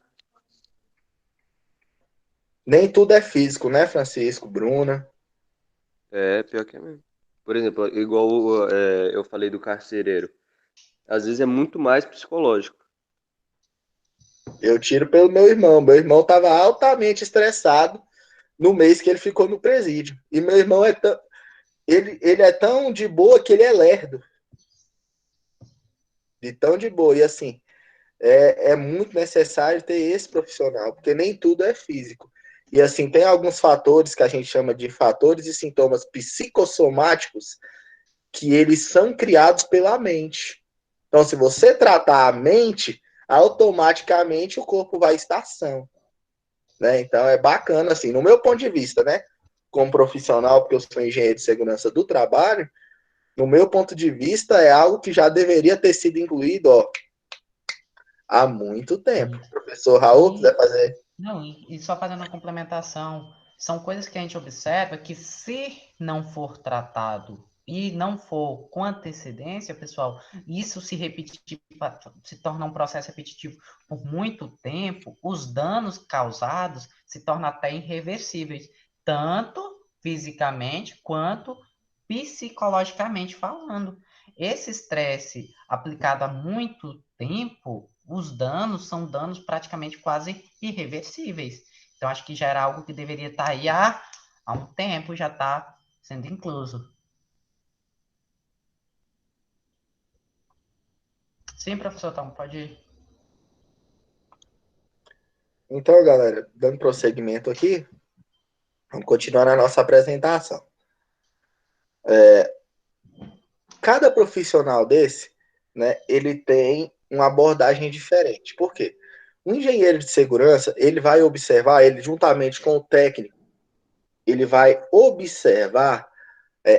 Nem tudo é físico, né, Francisco, Bruna? Pior que é mesmo. Por exemplo, igual eu falei do carcereiro. Às vezes é muito mais psicológico. Eu tiro pelo meu irmão. Meu irmão estava altamente estressado no mês que ele ficou no presídio. E meu irmão ele é tão de boa que ele é lerdo. De tão de boa. E assim, é muito necessário ter esse profissional, porque nem tudo é físico. E assim, tem alguns fatores que a gente chama de fatores e sintomas psicossomáticos que eles são criados pela mente. Então, se você tratar a mente, automaticamente o corpo vai estar são. Né? Então, é bacana, assim, no meu ponto de vista, né? Como profissional, porque eu sou engenheiro de segurança do trabalho, no meu ponto de vista, é algo que já deveria ter sido incluído, há muito tempo. Professor Raul, quiser fazer? Não, e só fazendo uma complementação, são coisas que a gente observa que, se não for tratado e não for com antecedência, pessoal, isso se torna um processo repetitivo por muito tempo, os danos causados se tornam até irreversíveis, tanto fisicamente quanto psicologicamente falando. Esse estresse aplicado há muito tempo, os danos são danos praticamente quase irreversíveis. Então, acho que já era algo que deveria estar aí há um tempo, já está sendo incluso. Sim, professor Tom, pode ir. Então, galera, dando prosseguimento aqui, vamos continuar na nossa apresentação. Cada profissional desse, né, ele tem uma abordagem diferente. Por quê? O engenheiro de segurança, ele vai observar, ele juntamente com o técnico, ele vai observar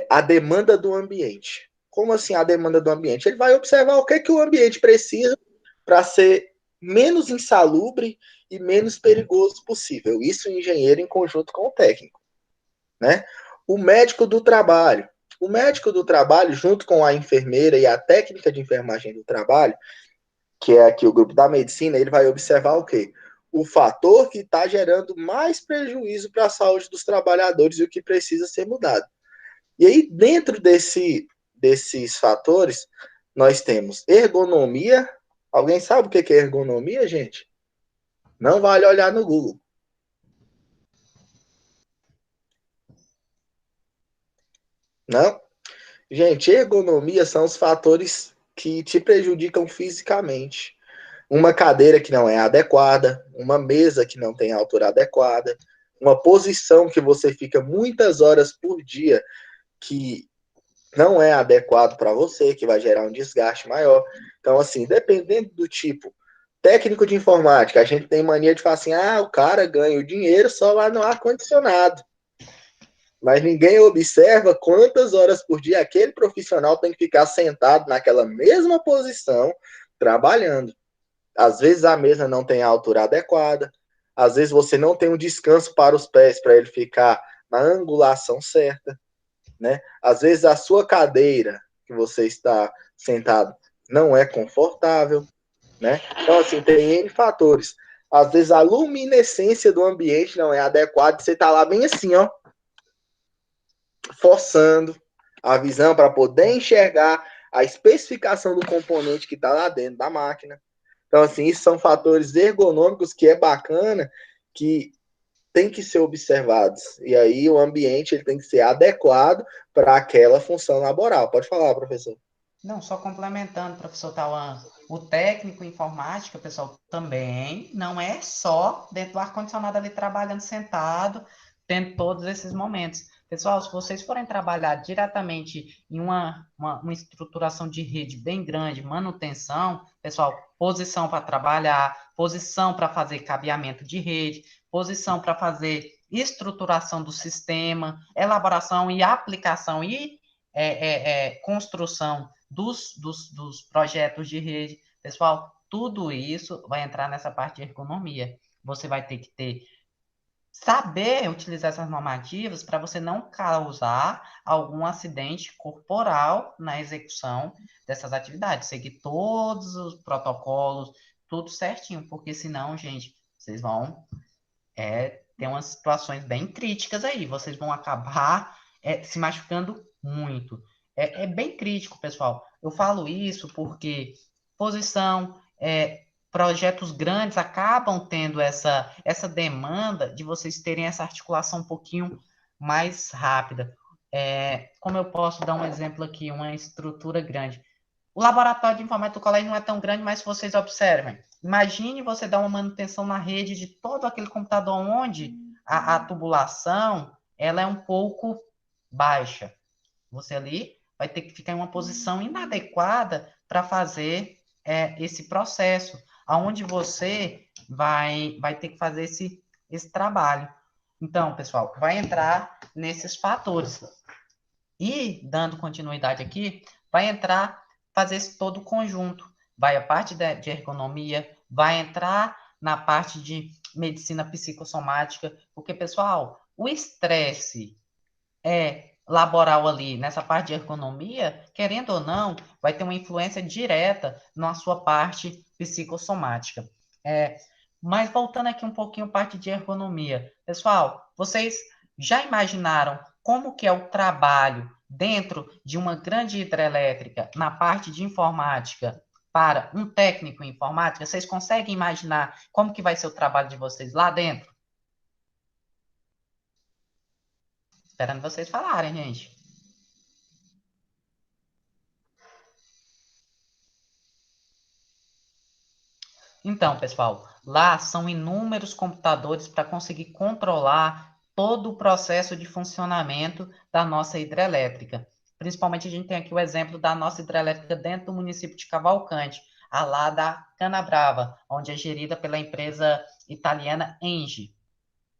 a demanda do ambiente. Como assim a demanda do ambiente? Ele vai observar o que o ambiente precisa para ser menos insalubre e menos perigoso possível. Isso o engenheiro em conjunto com o técnico, né? O médico do trabalho. O médico do trabalho, junto com a enfermeira e a técnica de enfermagem do trabalho, que é aqui o grupo da medicina, ele vai observar o quê? O fator que está gerando mais prejuízo para a saúde dos trabalhadores e o que precisa ser mudado. E aí, dentro desses fatores, nós temos ergonomia Alguém sabe o que é ergonomia, gente? Não vale olhar no Google. Não? Gente, ergonomia são os fatores que te prejudicam fisicamente. Uma cadeira que não é adequada, uma mesa que não tem a altura adequada, uma posição que você fica muitas horas por dia que não é adequado para você, que vai gerar um desgaste maior. Então, assim, dependendo do tipo, técnico de informática, a gente tem mania de falar assim, o cara ganha o dinheiro só lá no ar-condicionado. Mas ninguém observa quantas horas por dia aquele profissional tem que ficar sentado naquela mesma posição, trabalhando. Às vezes a mesa não tem a altura adequada, às vezes você não tem um descanso para os pés para ele ficar na angulação certa, né? Às vezes a sua cadeira que você está sentado não é confortável, né? Então, assim, tem N fatores. Às vezes a luminescência do ambiente não é adequada, você está lá bem assim, ó, forçando a visão para poder enxergar a especificação do componente que está lá dentro da máquina. Então, assim, isso são fatores ergonômicos que é bacana, que tem que ser observados. E aí o ambiente ele tem que ser adequado para aquela função laboral. Pode falar, professor. Não, só complementando, professor Tauan, o técnico em informática, pessoal, também não é só dentro do ar-condicionado ali trabalhando sentado, tendo todos esses momentos. Pessoal, se vocês forem trabalhar diretamente em uma estruturação de rede bem grande, manutenção, pessoal, posição para trabalhar, posição para fazer cabeamento de rede, posição para fazer estruturação do sistema, elaboração e aplicação e construção dos projetos de rede. Pessoal, tudo isso vai entrar nessa parte de ergonomia. Você vai ter que saber utilizar essas normativas para você não causar algum acidente corporal na execução dessas atividades. Seguir todos os protocolos, tudo certinho, porque senão, gente, vocês vão ter umas situações bem críticas aí. Vocês vão acabar se machucando muito. É bem crítico, pessoal. Eu falo isso porque posição, projetos grandes acabam tendo essa demanda de vocês terem essa articulação um pouquinho mais rápida. Como eu posso dar um exemplo aqui, uma estrutura grande. O laboratório de informática do colégio não é tão grande, mas se vocês observem, imagine você dar uma manutenção na rede de todo aquele computador onde a tubulação ela é um pouco baixa. Você ali vai ter que ficar em uma posição inadequada para fazer esse processo, aonde você vai ter que fazer esse trabalho. Então, pessoal, vai entrar nesses fatores. E, dando continuidade aqui, vai entrar, fazer esse todo o conjunto. Vai a parte de ergonomia, vai entrar na parte de medicina psicossomática, porque, pessoal, o estresse laboral ali, nessa parte de ergonomia, querendo ou não, vai ter uma influência direta na sua parte psicossomática. Mas voltando aqui um pouquinho a parte de ergonomia. Pessoal, vocês já imaginaram como que é o trabalho dentro de uma grande hidrelétrica na parte de informática para um técnico em informática? Vocês conseguem imaginar como que vai ser o trabalho de vocês lá dentro? Esperando vocês falarem, gente. Então, pessoal, lá são inúmeros computadores para conseguir controlar todo o processo de funcionamento da nossa hidrelétrica. Principalmente a gente tem aqui o exemplo da nossa hidrelétrica dentro do município de Cavalcante, a lá da Canabrava, onde é gerida pela empresa italiana Engie.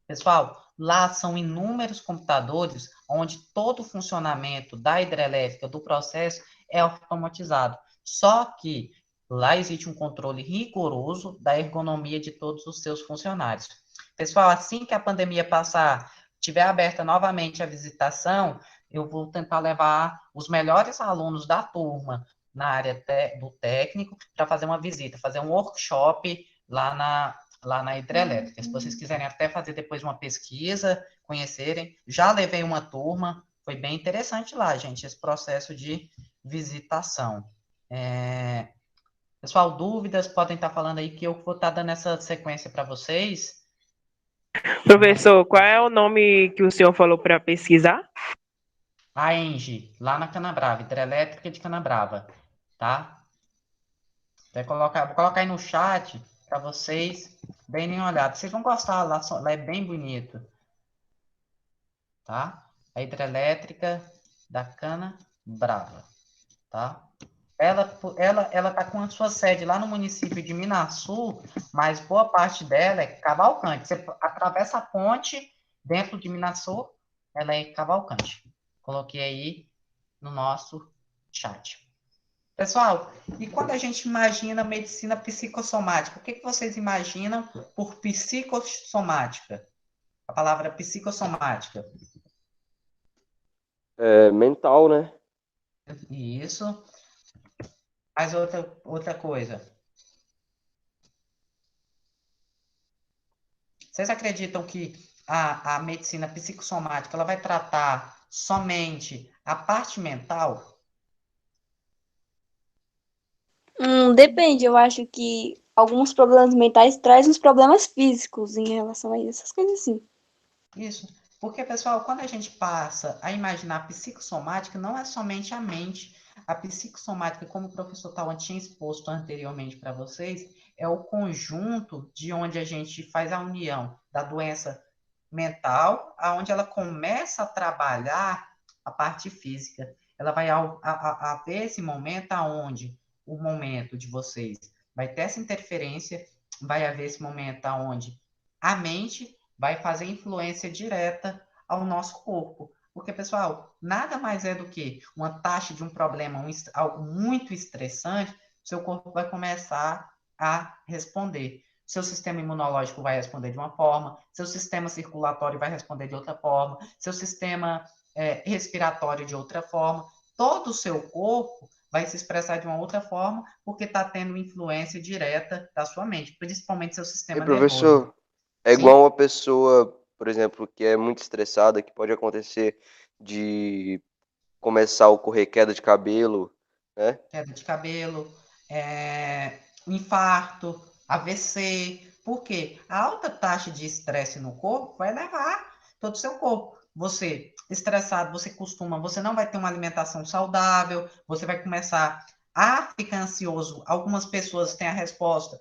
Pessoal, lá são inúmeros computadores onde todo o funcionamento da hidrelétrica, do processo, é automatizado. Só que lá existe um controle rigoroso da ergonomia de todos os seus funcionários. Pessoal, assim que a pandemia passar, tiver aberta novamente a visitação, eu vou tentar levar os melhores alunos da turma na área do técnico para fazer uma visita, fazer um workshop lá na hidrelétrica. Se vocês quiserem até fazer depois uma pesquisa, conhecerem, já levei uma turma, foi bem interessante lá, gente, esse processo de visitação. Pessoal, dúvidas, podem estar falando aí que eu vou estar dando essa sequência para vocês. Professor, qual é o nome que o senhor falou para pesquisar? A ENGIE, lá na Canabrava, Hidrelétrica de Canabrava, tá? Vou colocar aí no chat para vocês darem uma olhada. Vocês vão gostar, lá é bem bonito, tá? A Hidrelétrica da Canabrava, tá? Ela tá com a sua sede lá no município de Minasul, mas boa parte dela é Cavalcante. Você atravessa a ponte dentro de Minasul, ela é Cavalcante. Coloquei aí no nosso chat. Pessoal, e quando a gente imagina medicina psicossomática, o que vocês imaginam por psicossomática? A palavra psicossomática. Mental, né? Isso. Mais outra coisa. Vocês acreditam que a medicina psicossomática ela vai tratar somente a parte mental? Depende, eu acho que alguns problemas mentais trazem uns problemas físicos em relação a essas coisas assim. Isso. Porque, pessoal, quando a gente passa a imaginar a psicossomática, não é somente a mente. A psicossomática, como o professor Tawan tinha exposto anteriormente para vocês, é o conjunto de onde a gente faz a união da doença mental, aonde ela começa a trabalhar a parte física. Ela vai haver esse momento aonde o momento de vocês vai ter essa interferência, vai haver esse momento aonde a mente vai fazer influência direta ao nosso corpo. Porque, pessoal, nada mais é do que uma taxa de um problema, algo muito estressante, seu corpo vai começar a responder. Seu sistema imunológico vai responder de uma forma, seu sistema circulatório vai responder de outra forma, seu sistema respiratório de outra forma. Todo o seu corpo vai se expressar de uma outra forma, porque está tendo influência direta da sua mente, principalmente seu E sistema nervoso. professor, é Sim? igual uma pessoa, por exemplo, que é muito estressada, que pode acontecer de começar a ocorrer queda de cabelo, né? Queda de cabelo, infarto, AVC. Por quê? A alta taxa de estresse no corpo vai levar todo o seu corpo. Você, estressado, você não vai ter uma alimentação saudável, você vai começar a ficar ansioso. Algumas pessoas têm a resposta,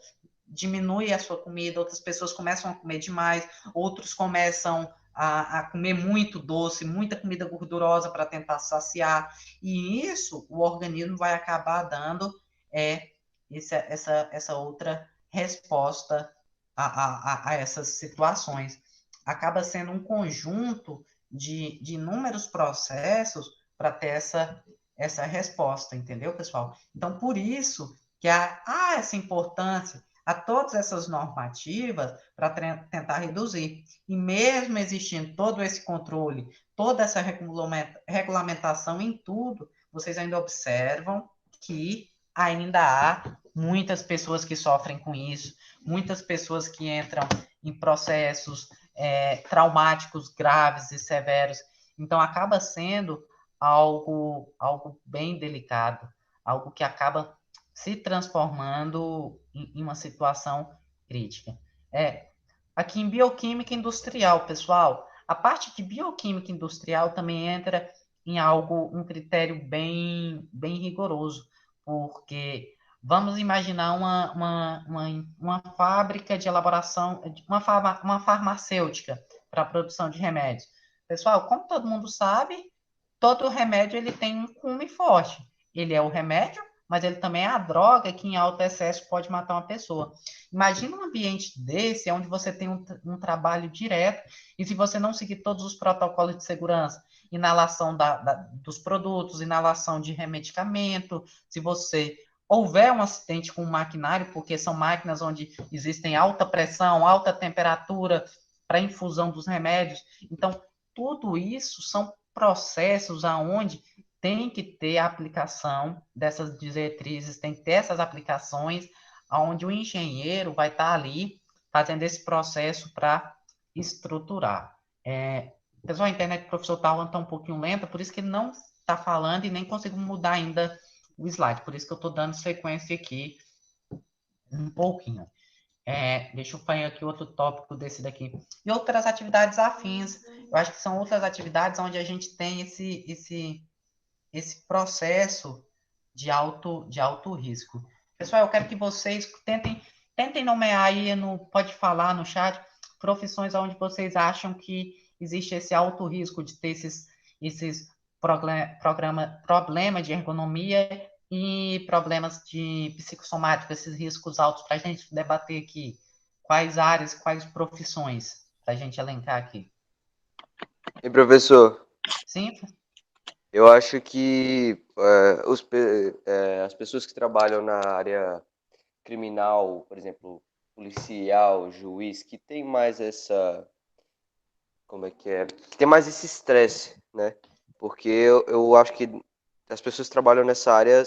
diminui a sua comida, outras pessoas começam a comer demais, outros começam a comer muito doce, muita comida gordurosa para tentar saciar. E isso o organismo vai acabar dando essa outra resposta a essas situações. Acaba sendo um conjunto de inúmeros processos para ter essa resposta, entendeu, pessoal? Então, por isso que há essa importância a todas essas normativas para tentar reduzir. E mesmo existindo todo esse controle, toda essa regulamentação em tudo, vocês ainda observam que ainda há muitas pessoas que sofrem com isso, muitas pessoas que entram em processos traumáticos graves e severos. Então, acaba sendo algo bem delicado, algo que acaba se transformando em uma situação crítica. Aqui em bioquímica industrial, pessoal, a parte de bioquímica industrial também entra em um critério bem rigoroso, porque vamos imaginar uma fábrica de elaboração, uma farmacêutica para a produção de remédios. Pessoal, como todo mundo sabe, todo remédio ele tem um cume forte. Ele é o remédio, mas ele também é a droga que em alto excesso pode matar uma pessoa. Imagina um ambiente desse, onde você tem um trabalho direto, e se você não seguir todos os protocolos de segurança, inalação dos produtos, inalação de remedicamento, se você houver um acidente com um maquinário, porque são máquinas onde existem alta pressão, alta temperatura para infusão dos remédios. Então, tudo isso são processos aonde tem que ter a aplicação dessas diretrizes, tem que ter essas aplicações, onde o engenheiro vai estar ali fazendo esse processo para estruturar. Pessoal, a internet do professor Tawan está um pouquinho lenta, por isso que ele não está falando e nem consigo mudar ainda o slide, por isso que eu estou dando sequência aqui um pouquinho. Deixa eu pegar aqui outro tópico desse daqui. E outras atividades afins. Eu acho que são outras atividades onde a gente tem esse processo de alto risco. Pessoal, eu quero que vocês tentem nomear aí, pode falar no chat, profissões onde vocês acham que existe esse alto risco de ter esses problemas de ergonomia e problemas de psicossomática, esses riscos altos, para a gente debater aqui. Quais áreas, quais profissões, para a gente elencar aqui. E professor, Sim? eu acho que as pessoas que trabalham na área criminal, por exemplo, policial, juiz, que tem mais como é que é? Que tem mais esse estresse, né? Porque eu acho que as pessoas que trabalham nessa área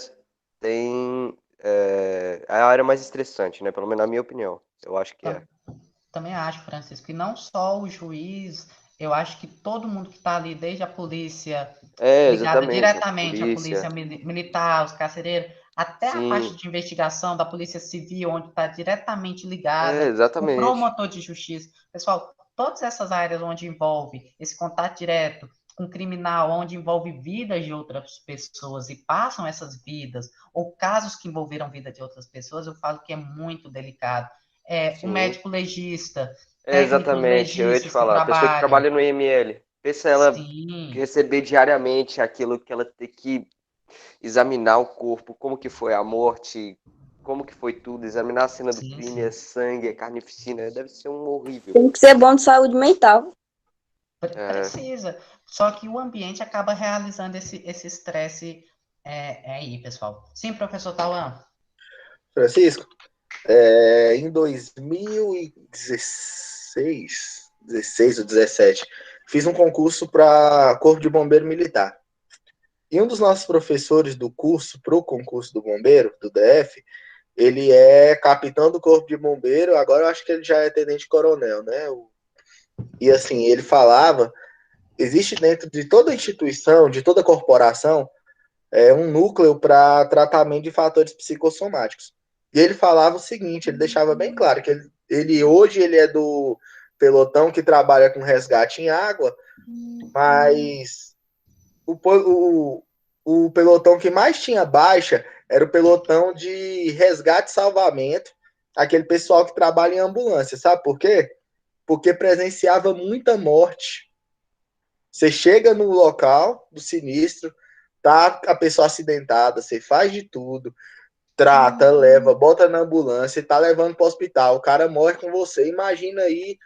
têm é a área mais estressante, né? Pelo menos na minha opinião. Eu acho que é. Também acho, Francisco, que não só o juiz, eu acho que todo mundo que está ali, desde a polícia, ligada Exatamente. A diretamente à polícia polícia. militar, os carcereiros, até a parte Sim, de investigação da polícia civil, onde está diretamente ligada, o exatamente. promotor de justiça. Pessoal, todas essas áreas onde envolve esse contato direto com criminal, onde envolve vidas de outras pessoas e passam essas vidas, ou casos que envolveram vida de outras pessoas, eu falo que é muito delicado. O Sim. médico legista, técnicos Exatamente, eu ia te legistas que falar. A pessoa que trabalham. trabalha no IML, pensa ela Sim, receber diariamente aquilo que ela tem que examinar o corpo, como que foi a morte, como que foi tudo, examinar a cena do sim, crime, sim. é sangue, é carnificina, deve ser um horrível. Tem que ser bom de saúde mental. É, Precisa. Só que o ambiente acaba realizando esse estresse aí, pessoal. Sim, professor Tauan. Francisco, em 2016, 16 ou 17, fiz um concurso para Corpo de Bombeiro Militar. E um dos nossos professores do curso, para o concurso do bombeiro, do DF, ele é capitão do Corpo de Bombeiro, agora eu acho que ele já é tenente-coronel, né? E assim, ele falava, existe dentro de toda instituição, de toda corporação, um núcleo para tratamento de fatores psicossomáticos. E ele falava o seguinte, ele deixava bem claro que ele hoje ele é do pelotão que trabalha com resgate em água, mas o pelotão que mais tinha baixa era o pelotão de resgate e salvamento, aquele pessoal que trabalha em ambulância, sabe por quê? Porque presenciava muita morte. Você chega no local do sinistro, tá a pessoa acidentada, você faz de tudo, trata, leva, bota na ambulância e tá levando para o hospital. O cara morre com você. Imagina aí,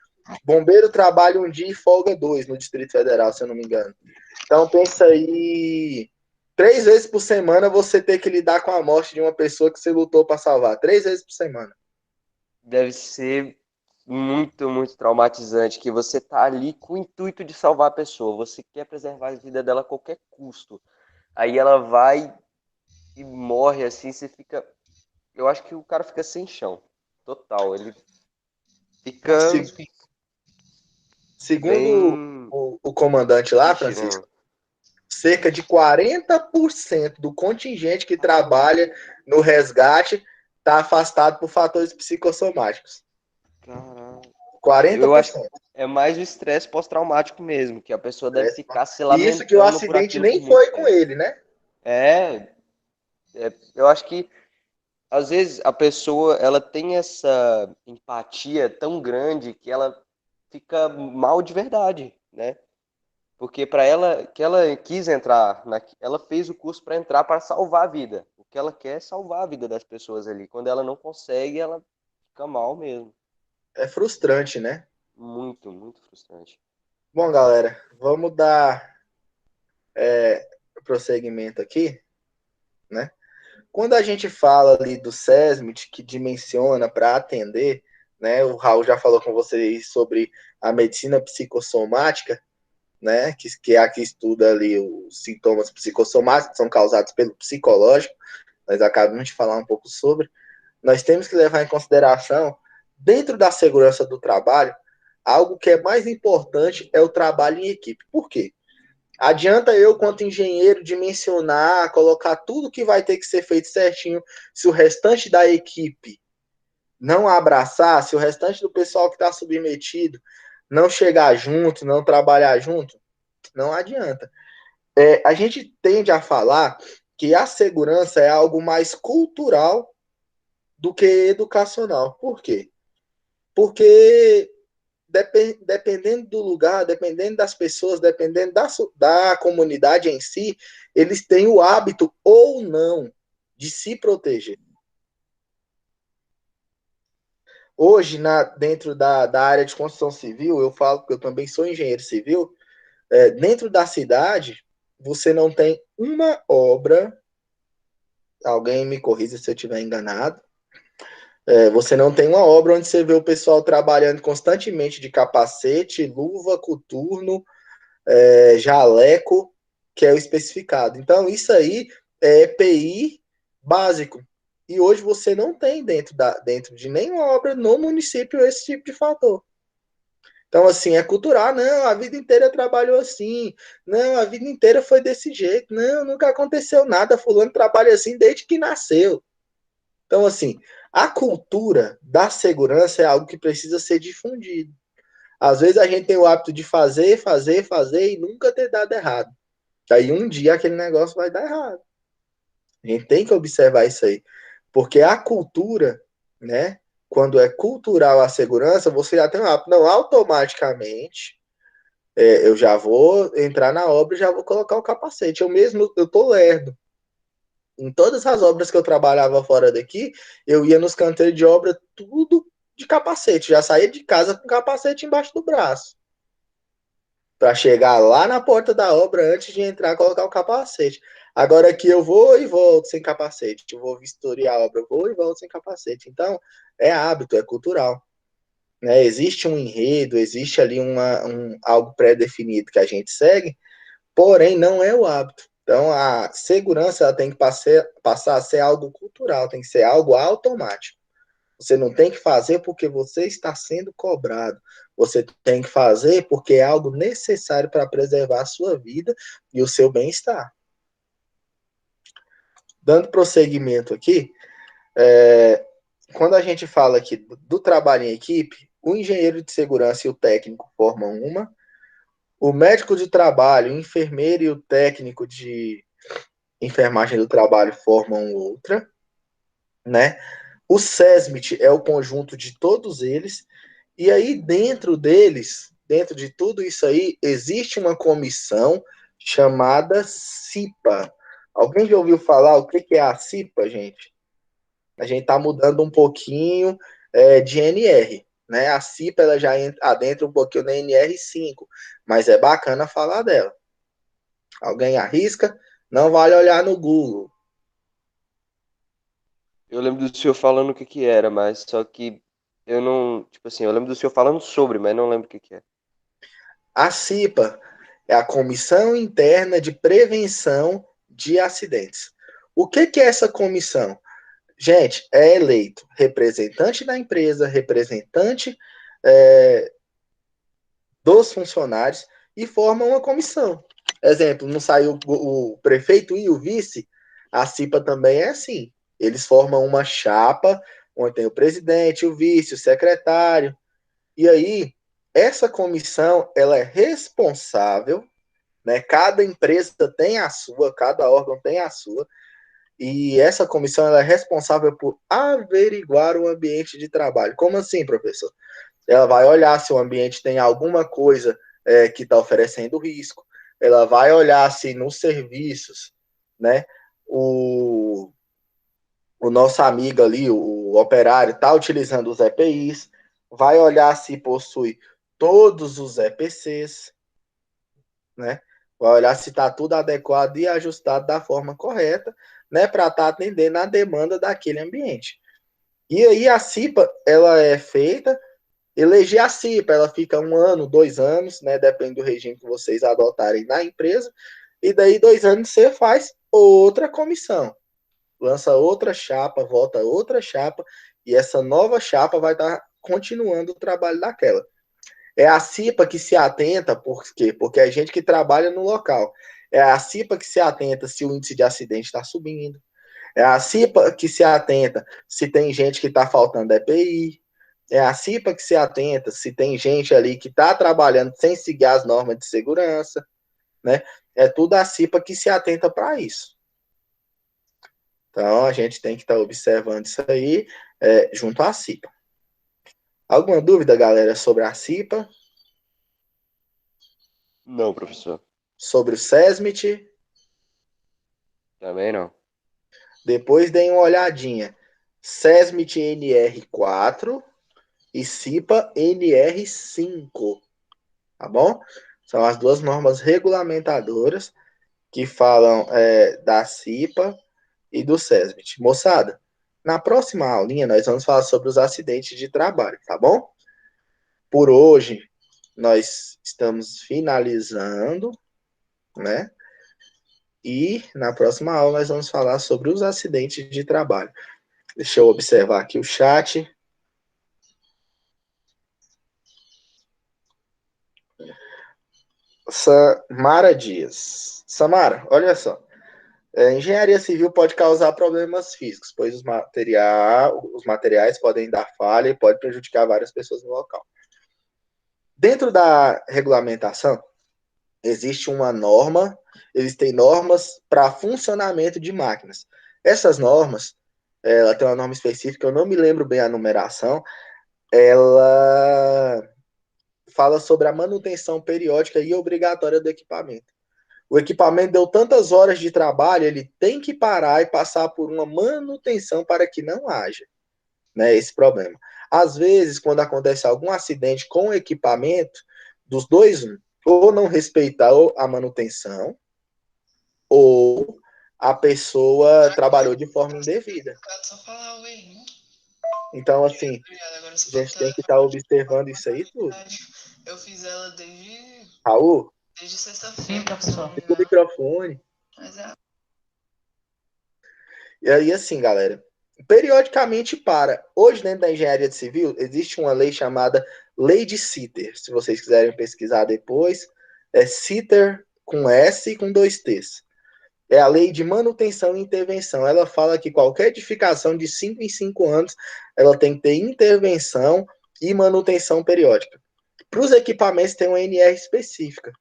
bombeiro trabalha um dia e folga 2 no Distrito Federal, se eu não me engano. Então pensa aí, 3 vezes por semana você ter que lidar com a morte de uma pessoa que você lutou para salvar. 3 vezes por semana. deve ser muito, muito traumatizante, que você tá ali com o intuito de salvar a pessoa, você quer preservar a vida dela a qualquer custo. Aí ela vai e morre assim, você fica. Eu acho que o cara fica sem chão. Total. Ele fica Francisco, Segundo bem o comandante lá, triste, né, mano? Francisco, cerca de 40% do contingente que trabalha no resgate está afastado por fatores psicossomáticos. Caralho. Eu acho que 40%. é mais o estresse pós-traumático mesmo, que a pessoa deve ficar se E isso que o lamentando por acidente aquilo por nem muito foi com tempo. ele, né? É, eu acho que às vezes a pessoa ela tem essa empatia tão grande que ela fica mal de verdade, né? Porque para ela que ela quis entrar, ela fez o curso para entrar para salvar a vida. O que ela quer é salvar a vida das pessoas ali. Quando ela não consegue, ela fica mal mesmo. É frustrante, né? Muito, muito frustrante. Bom, galera, vamos dar prosseguimento aqui, né? Quando a gente fala ali do SESMIT, que dimensiona para atender, né? O Raul já falou com vocês sobre a medicina psicossomática, né? Que é a que estuda ali os sintomas psicossomáticos que são causados pelo psicológico. Nós acabamos de falar um pouco sobre. Nós temos que levar em consideração, dentro da segurança do trabalho, algo que é mais importante é o trabalho em equipe. Por quê? Adianta eu, quanto engenheiro, dimensionar, colocar tudo que vai ter que ser feito certinho, se o restante da equipe não abraçar, se o restante do pessoal que está submetido não chegar junto, não trabalhar junto, não adianta. A gente tende a falar que a segurança é algo mais cultural do que educacional. Por quê? Porque dependendo do lugar, dependendo das pessoas, dependendo da comunidade em si, eles têm o hábito ou não de se proteger. Hoje, dentro da área de construção civil, eu falo que eu também sou engenheiro civil, dentro da cidade, você não tem uma obra, alguém me corrija se eu estiver enganado, você não tem uma obra onde você vê o pessoal trabalhando constantemente de capacete, luva, coturno, jaleco, que é o especificado. Então, isso aí é EPI básico. E hoje você não tem dentro de nenhuma obra no município esse tipo de fator. Então, assim, é cultural. Não, a vida inteira trabalhou assim. Não, a vida inteira foi desse jeito. Não, nunca aconteceu nada. Fulano trabalha assim desde que nasceu. Então, assim, a cultura da segurança é algo que precisa ser difundido. Às vezes a gente tem o hábito de fazer e nunca ter dado errado. Aí um dia aquele negócio vai dar errado. A gente tem que observar isso aí. Porque a cultura, né? Quando é cultural a segurança, você já tem um hábito. Não, automaticamente, eu já vou entrar na obra e já vou colocar o capacete. Eu mesmo, eu tô lerdo. Em todas as obras que eu trabalhava fora daqui, eu ia nos canteiros de obra tudo de capacete. Já saía de casa com capacete embaixo do braço. Para chegar lá na porta da obra antes de entrar colocar o capacete. Agora aqui eu vou e volto sem capacete. Eu vou vistoriar a obra, eu vou e volto sem capacete. Então, é hábito, é cultural. Né? Existe um enredo, existe ali algo pré-definido que a gente segue, porém não é o hábito. Então, a segurança ela tem que passar a ser algo cultural, tem que ser algo automático. Você não tem que fazer porque você está sendo cobrado. Você tem que fazer porque é algo necessário para preservar a sua vida e o seu bem-estar. Dando prosseguimento aqui, quando a gente fala aqui do trabalho em equipe, o engenheiro de segurança e o técnico formam uma, o médico de trabalho, o enfermeiro e o técnico de enfermagem do trabalho formam outra, né? O SESMIT é o conjunto de todos eles, e aí dentro deles, dentro de tudo isso aí, existe uma comissão chamada CIPA. Alguém já ouviu falar o que é a CIPA, gente? A gente está mudando um pouquinho de NR, né? A CIPA ela já adentra um pouquinho na NR5, mas é bacana falar dela. Alguém arrisca? Não vale olhar no Google. Eu lembro do senhor falando o que que era, mas só que eu não, tipo assim, eu lembro do senhor falando sobre, mas não lembro o que que é. A CIPA é a Comissão Interna de Prevenção de Acidentes. O que é essa comissão? Gente, é eleito representante da empresa, representante dos funcionários e forma uma comissão. Exemplo, não saiu o prefeito e o vice, a CIPA também é assim. Eles formam uma chapa onde tem o presidente, o vice, o secretário. E aí, essa comissão, ela é responsável, né? Cada empresa tem a sua, cada órgão tem a sua, e essa comissão ela é responsável por averiguar o ambiente de trabalho. Como assim, professor? Ela vai olhar se o ambiente tem alguma coisa que está oferecendo risco, ela vai olhar se nos serviços, né, o nosso amigo ali, o operário, está utilizando os EPIs, vai olhar se possui todos os EPCs, né? Vai olhar se está tudo adequado e ajustado da forma correta, né? Para estar atendendo a demanda daquele ambiente. E aí a CIPA, ela é feita, eleger a CIPA, ela fica 1 ano, 2 anos, né? Depende do regime que vocês adotarem na empresa. E daí 2 anos você faz outra comissão. Lança outra chapa, volta outra chapa, e essa nova chapa vai estar continuando o trabalho daquela. É a CIPA que se atenta, por quê? Porque é gente que trabalha no local. É a CIPA que se atenta se o índice de acidente está subindo. É a CIPA que se atenta se tem gente que está faltando EPI, é a CIPA que se atenta se tem gente ali que está trabalhando sem seguir as normas de segurança, né? É tudo a CIPA que se atenta para isso. Então, a gente tem que estar observando isso aí junto à CIPA. Alguma dúvida, galera, sobre a CIPA? Não, professor. Sobre o SESMIT? Também não. Depois deem uma olhadinha. SESMIT NR4 e CIPA NR5. Tá bom? São as duas normas regulamentadoras que falam da CIPA e do SESMIT. Moçada, na próxima aulinha nós vamos falar sobre os acidentes de trabalho, tá bom? Por hoje, nós estamos finalizando, né? E na próxima aula nós vamos falar sobre os acidentes de trabalho. Deixa eu observar aqui o chat. Samara Dias. Samara, olha só. Engenharia civil pode causar problemas físicos, pois os materiais podem dar falha e pode prejudicar várias pessoas no local. Dentro da regulamentação, existem normas para funcionamento de máquinas. Essas normas, ela tem uma norma específica, eu não me lembro bem a numeração, ela fala sobre a manutenção periódica e obrigatória do equipamento. O equipamento deu tantas horas de trabalho, ele tem que parar e passar por uma manutenção para que não haja, né, esse problema. Às vezes, quando acontece algum acidente com o equipamento, dos dois, ou não respeitar a manutenção, ou a pessoa trabalhou de forma indevida. Então, assim, a gente tem que estar observando isso aí tudo. Eu fiz ela desde Raul, sexta-feira. Sim, professor. fica o microfone. Mas é. E aí, assim, galera, periodicamente para. Hoje, dentro da engenharia civil, existe uma lei chamada Lei de Sitter. Se vocês quiserem pesquisar depois, é Sitter com S e com 2 T's. É a lei de manutenção e intervenção. Ela fala que qualquer edificação de 5 em 5 anos, ela tem que ter intervenção e manutenção periódica. Para os equipamentos, tem uma NR específica.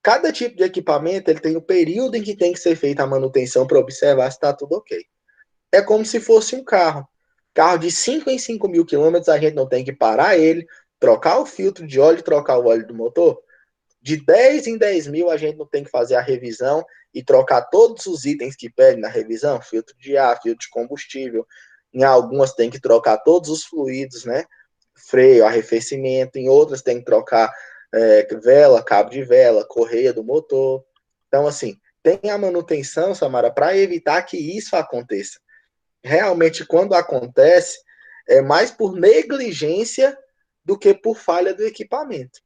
Cada tipo de equipamento ele tem o período em que tem que ser feita a manutenção para observar se está tudo ok. É como se fosse um carro. Carro de 5 em 5 mil quilômetros, a gente não tem que parar ele, trocar o filtro de óleo, trocar o óleo do motor. De 10 em 10 mil, a gente não tem que fazer a revisão e trocar todos os itens que pedem na revisão, filtro de ar, filtro de combustível. Em algumas tem que trocar todos os fluidos, né? Freio, arrefecimento. Em outras tem que trocar vela, cabo de vela, correia do motor. Então, assim, tem a manutenção, Samara, para evitar que isso aconteça. Realmente, quando acontece, é mais por negligência do que por falha do equipamento,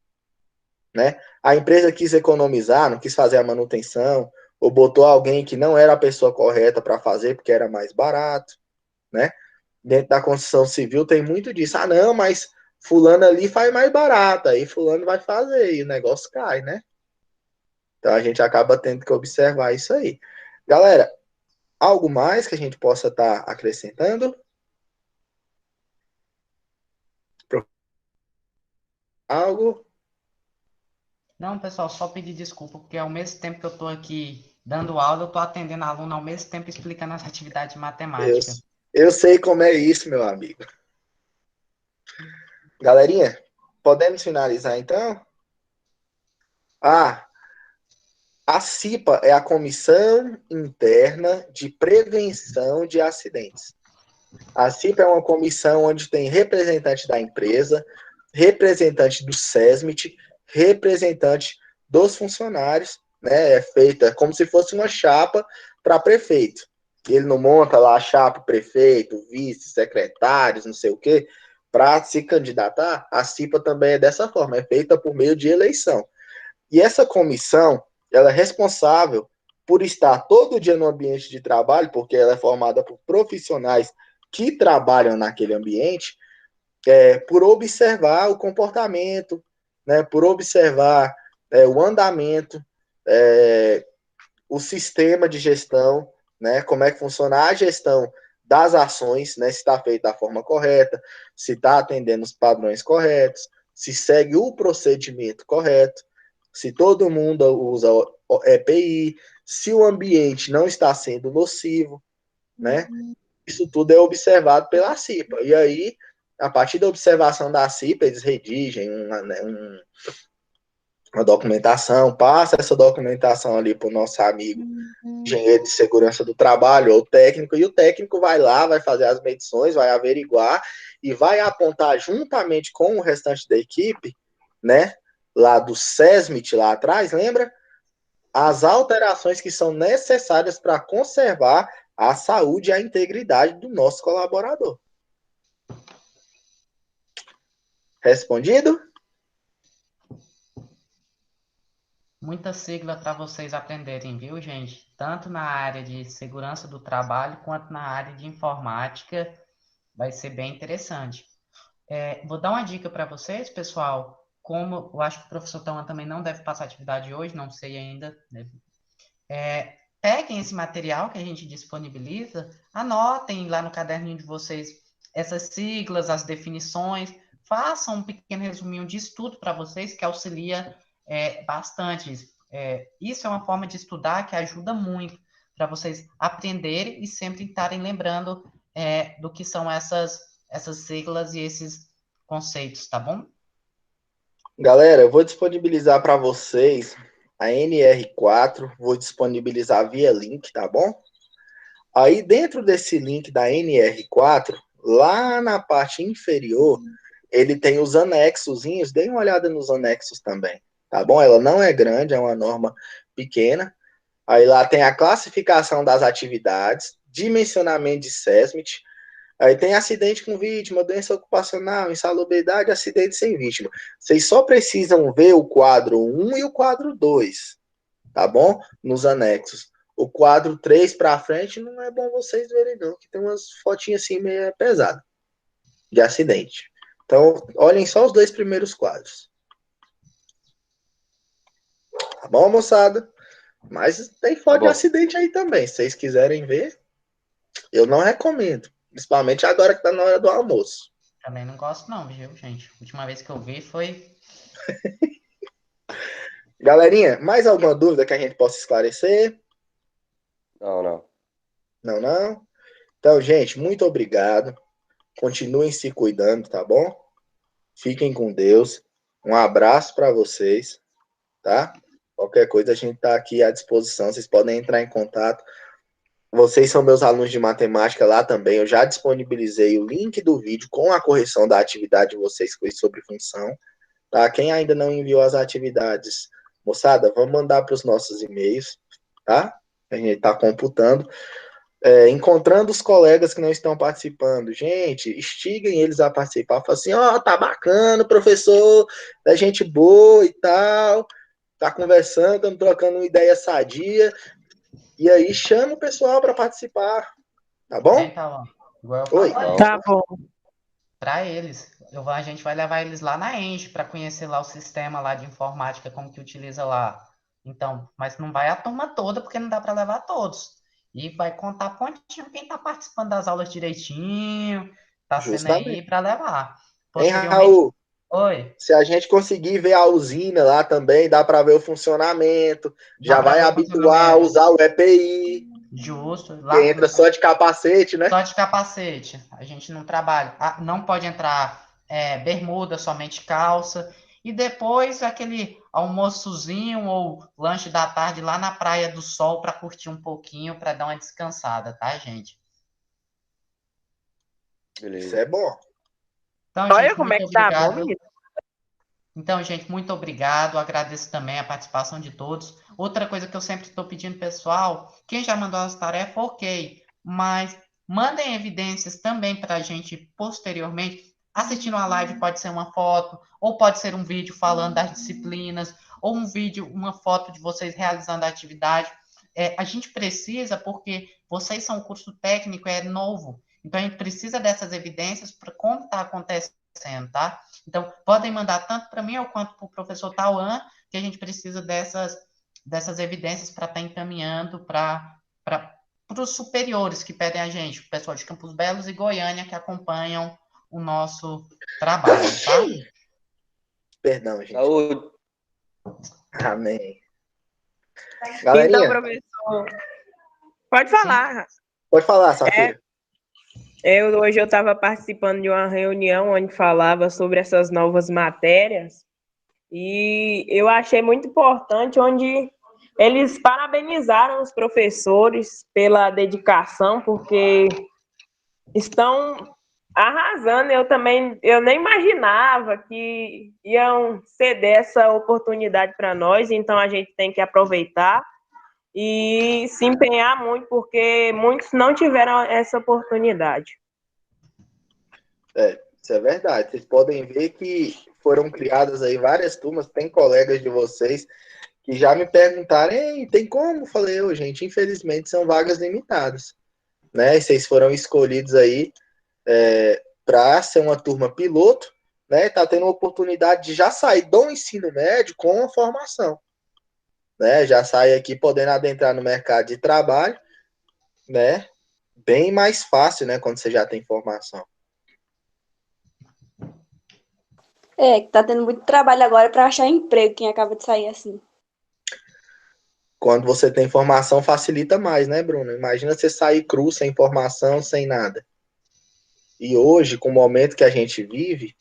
né? A empresa quis economizar, não quis fazer a manutenção, ou botou alguém que não era a pessoa correta para fazer porque era mais barato, né? Dentro da construção civil tem muito disso. Ah, não, mas fulano ali faz mais barato, aí fulano vai fazer e o negócio cai, né? Então a gente acaba tendo que observar isso aí. Galera, algo mais que a gente possa estar acrescentando? Algo? Não, pessoal, só pedir desculpa, porque ao mesmo tempo que eu estou aqui dando aula, eu estou atendendo aluno ao mesmo tempo explicando as atividades de matemática. Eu sei como é isso, meu amigo. Galerinha, podemos finalizar então? A CIPA é a Comissão Interna de Prevenção de Acidentes. A CIPA é uma comissão onde tem representante da empresa, representante do SESMIT, representante dos funcionários, né? É feita como se fosse uma chapa para prefeito. Ele não monta lá a chapa prefeito, vice, secretários, não sei o quê, para se candidatar. A CIPA também é dessa forma, é feita por meio de eleição. E essa comissão, ela é responsável por estar todo dia no ambiente de trabalho, porque ela é formada por profissionais que trabalham naquele ambiente, por observar o comportamento, né, por observar o andamento, o sistema de gestão né? Como é que funciona a gestão das ações, né? Se está feito da forma correta, se está atendendo os padrões corretos, se segue o procedimento correto, se todo mundo usa EPI, se o ambiente não está sendo nocivo, né? Isso tudo é observado pela CIPA. E aí, a partir da observação da CIPA, eles redigem uma documentação, passa essa documentação ali para o nosso amigo engenheiro de segurança do trabalho ou técnico, e o técnico vai lá, vai fazer as medições, vai averiguar e vai apontar juntamente com o restante da equipe, né, lá do SESMIT lá atrás, lembra? As alterações que são necessárias para conservar a saúde e a integridade do nosso colaborador. Respondido? Muita sigla para vocês aprenderem, viu, gente? Tanto na área de segurança do trabalho quanto na área de informática. Vai ser bem interessante. Vou dar uma dica para vocês, pessoal. Como eu acho que o professor Tauan também não deve passar atividade hoje, não sei ainda. Peguem esse material que a gente disponibiliza, anotem lá no caderninho de vocês essas siglas, as definições, façam um pequeno resuminho de estudo para vocês que auxilia bastante. Isso é uma forma de estudar que ajuda muito para vocês aprenderem e sempre estarem lembrando do que são essas siglas e esses conceitos, tá bom? Galera, eu vou disponibilizar para vocês a NR4, vou disponibilizar via link, tá bom? Aí dentro desse link da NR4, lá na parte inferior, ele tem os anexozinhos, deem uma olhada nos anexos também, tá bom? Ela não é grande, é uma norma pequena. Aí lá tem a classificação das atividades, dimensionamento de SESMIT, aí tem acidente com vítima, doença ocupacional, insalubridade, acidente sem vítima. Vocês só precisam ver o quadro 1 e o quadro 2, tá bom? Nos anexos. O quadro 3 para frente não é bom vocês verem não, que tem umas fotinhas assim meio pesadas de acidente. Então, olhem só os 2 primeiros quadros. Tá bom, moçada? Mas tem foto de acidente aí também. Se vocês quiserem ver, eu não recomendo. Principalmente agora que tá na hora do almoço. Também não gosto não, viu, gente? A última vez que eu vi foi... Galerinha, mais alguma dúvida que a gente possa esclarecer? Não. Não? Então, gente, muito obrigado. Continuem se cuidando, tá bom? Fiquem com Deus. Um abraço para vocês, tá? Qualquer coisa a gente tá aqui à disposição. Vocês podem entrar em contato. Vocês são meus alunos de matemática lá também. Eu já disponibilizei o link do vídeo com a correção da atividade de vocês sobre função. Tá? Quem ainda não enviou as atividades, moçada, vamos mandar para os nossos e-mails, tá? A gente está computando. Encontrando os colegas que não estão participando. Gente, instiguem eles a participar. Fala assim, tá bacana, professor, é gente boa e tal. Tá conversando, estamos trocando uma ideia sadia. E aí chama o pessoal para participar, tá bom? Então, igual eu Oi. falei, Tá bom. para eles, a gente vai levar eles lá na ENGE para conhecer lá o sistema lá de informática, como que utiliza lá. Então, mas não vai a turma toda, porque não dá para levar todos. E vai contar pontinho quem está participando das aulas direitinho, tá sendo aí para levar. Hein, Posteriormente, Raul? oi. Se a gente conseguir ver a usina lá também, dá para ver o funcionamento, já vai habituar a usar o EPI. Justo. Que entra só de capacete, né? Só de capacete. A gente não trabalha. Não pode entrar bermuda, somente calça. E depois aquele almoçozinho ou lanche da tarde lá na Praia do Sol para curtir um pouquinho, para dar uma descansada, tá, gente? Beleza. Isso é bom. Então, Olha gente, como é muito que tá obrigado. bom isso. Então, gente, muito obrigado. Agradeço também a participação de todos. Outra coisa que eu sempre estou pedindo, pessoal, quem já mandou as tarefas, ok, mas mandem evidências também para a gente posteriormente. Assistindo a live pode ser uma foto, ou pode ser um vídeo falando das disciplinas, ou um vídeo, uma foto de vocês realizando a atividade. A gente precisa, porque vocês são um curso técnico, é novo. Então, a gente precisa dessas evidências para como está acontecendo, tá? Então, podem mandar tanto para mim ou quanto para o professor Tauan, que a gente precisa dessas evidências para estar encaminhando para para os superiores que pedem a gente, o pessoal de Campos Belos e Goiânia que acompanham o nosso trabalho, tá? Perdão, gente. Saúde. Amém. Então, Galerinha, professor, pode falar. pode falar, Safira. Hoje eu estava participando de uma reunião onde falava sobre essas novas matérias e eu achei muito importante onde eles parabenizaram os professores pela dedicação, porque estão arrasando. Eu nem imaginava que iam ceder essa oportunidade para nós, então a gente tem que aproveitar e se empenhar muito, porque muitos não tiveram essa oportunidade. Isso é verdade. Vocês podem ver que foram criadas aí várias turmas, tem colegas de vocês que já me perguntaram, ei, tem como? Falei, gente, infelizmente são vagas limitadas, né? E vocês foram escolhidos aí para ser uma turma piloto, né? Tá tendo a oportunidade de já sair do ensino médio com a formação, né? Já sair aqui podendo adentrar no mercado de trabalho, né? Bem mais fácil, né? Quando você já tem formação. Que tá tendo muito trabalho agora para achar emprego, quem acaba de sair assim. Quando você tem formação, facilita mais, né, Bruno? Imagina você sair cru, sem formação, sem nada. E hoje, com o momento que a gente vive,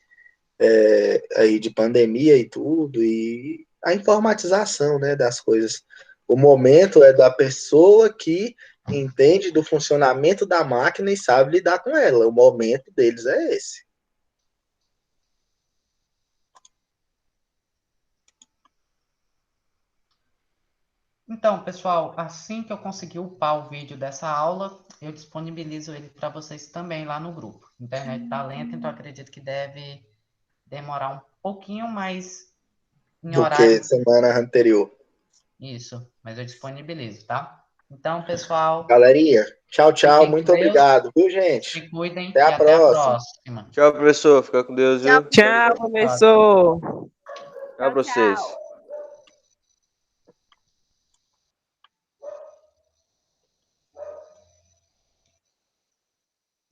aí de pandemia e tudo, e a informatização, né, das coisas. O momento é da pessoa que entende do funcionamento da máquina e sabe lidar com ela. O momento deles é esse. Então, pessoal, assim que eu conseguir upar o vídeo dessa aula, eu disponibilizo ele para vocês também lá no grupo. A internet está lenta, então acredito que deve demorar um pouquinho mais em Do horário. que semana anterior. Isso, mas eu disponibilizo, tá? Então, pessoal. Galerinha, tchau, tchau. Fiquem Muito com Deus, obrigado, viu, gente? se cuidem Até e a até a próxima. próxima. Tchau, professor. Fica com Deus, viu? Tchau, professor. Tchau pra vocês.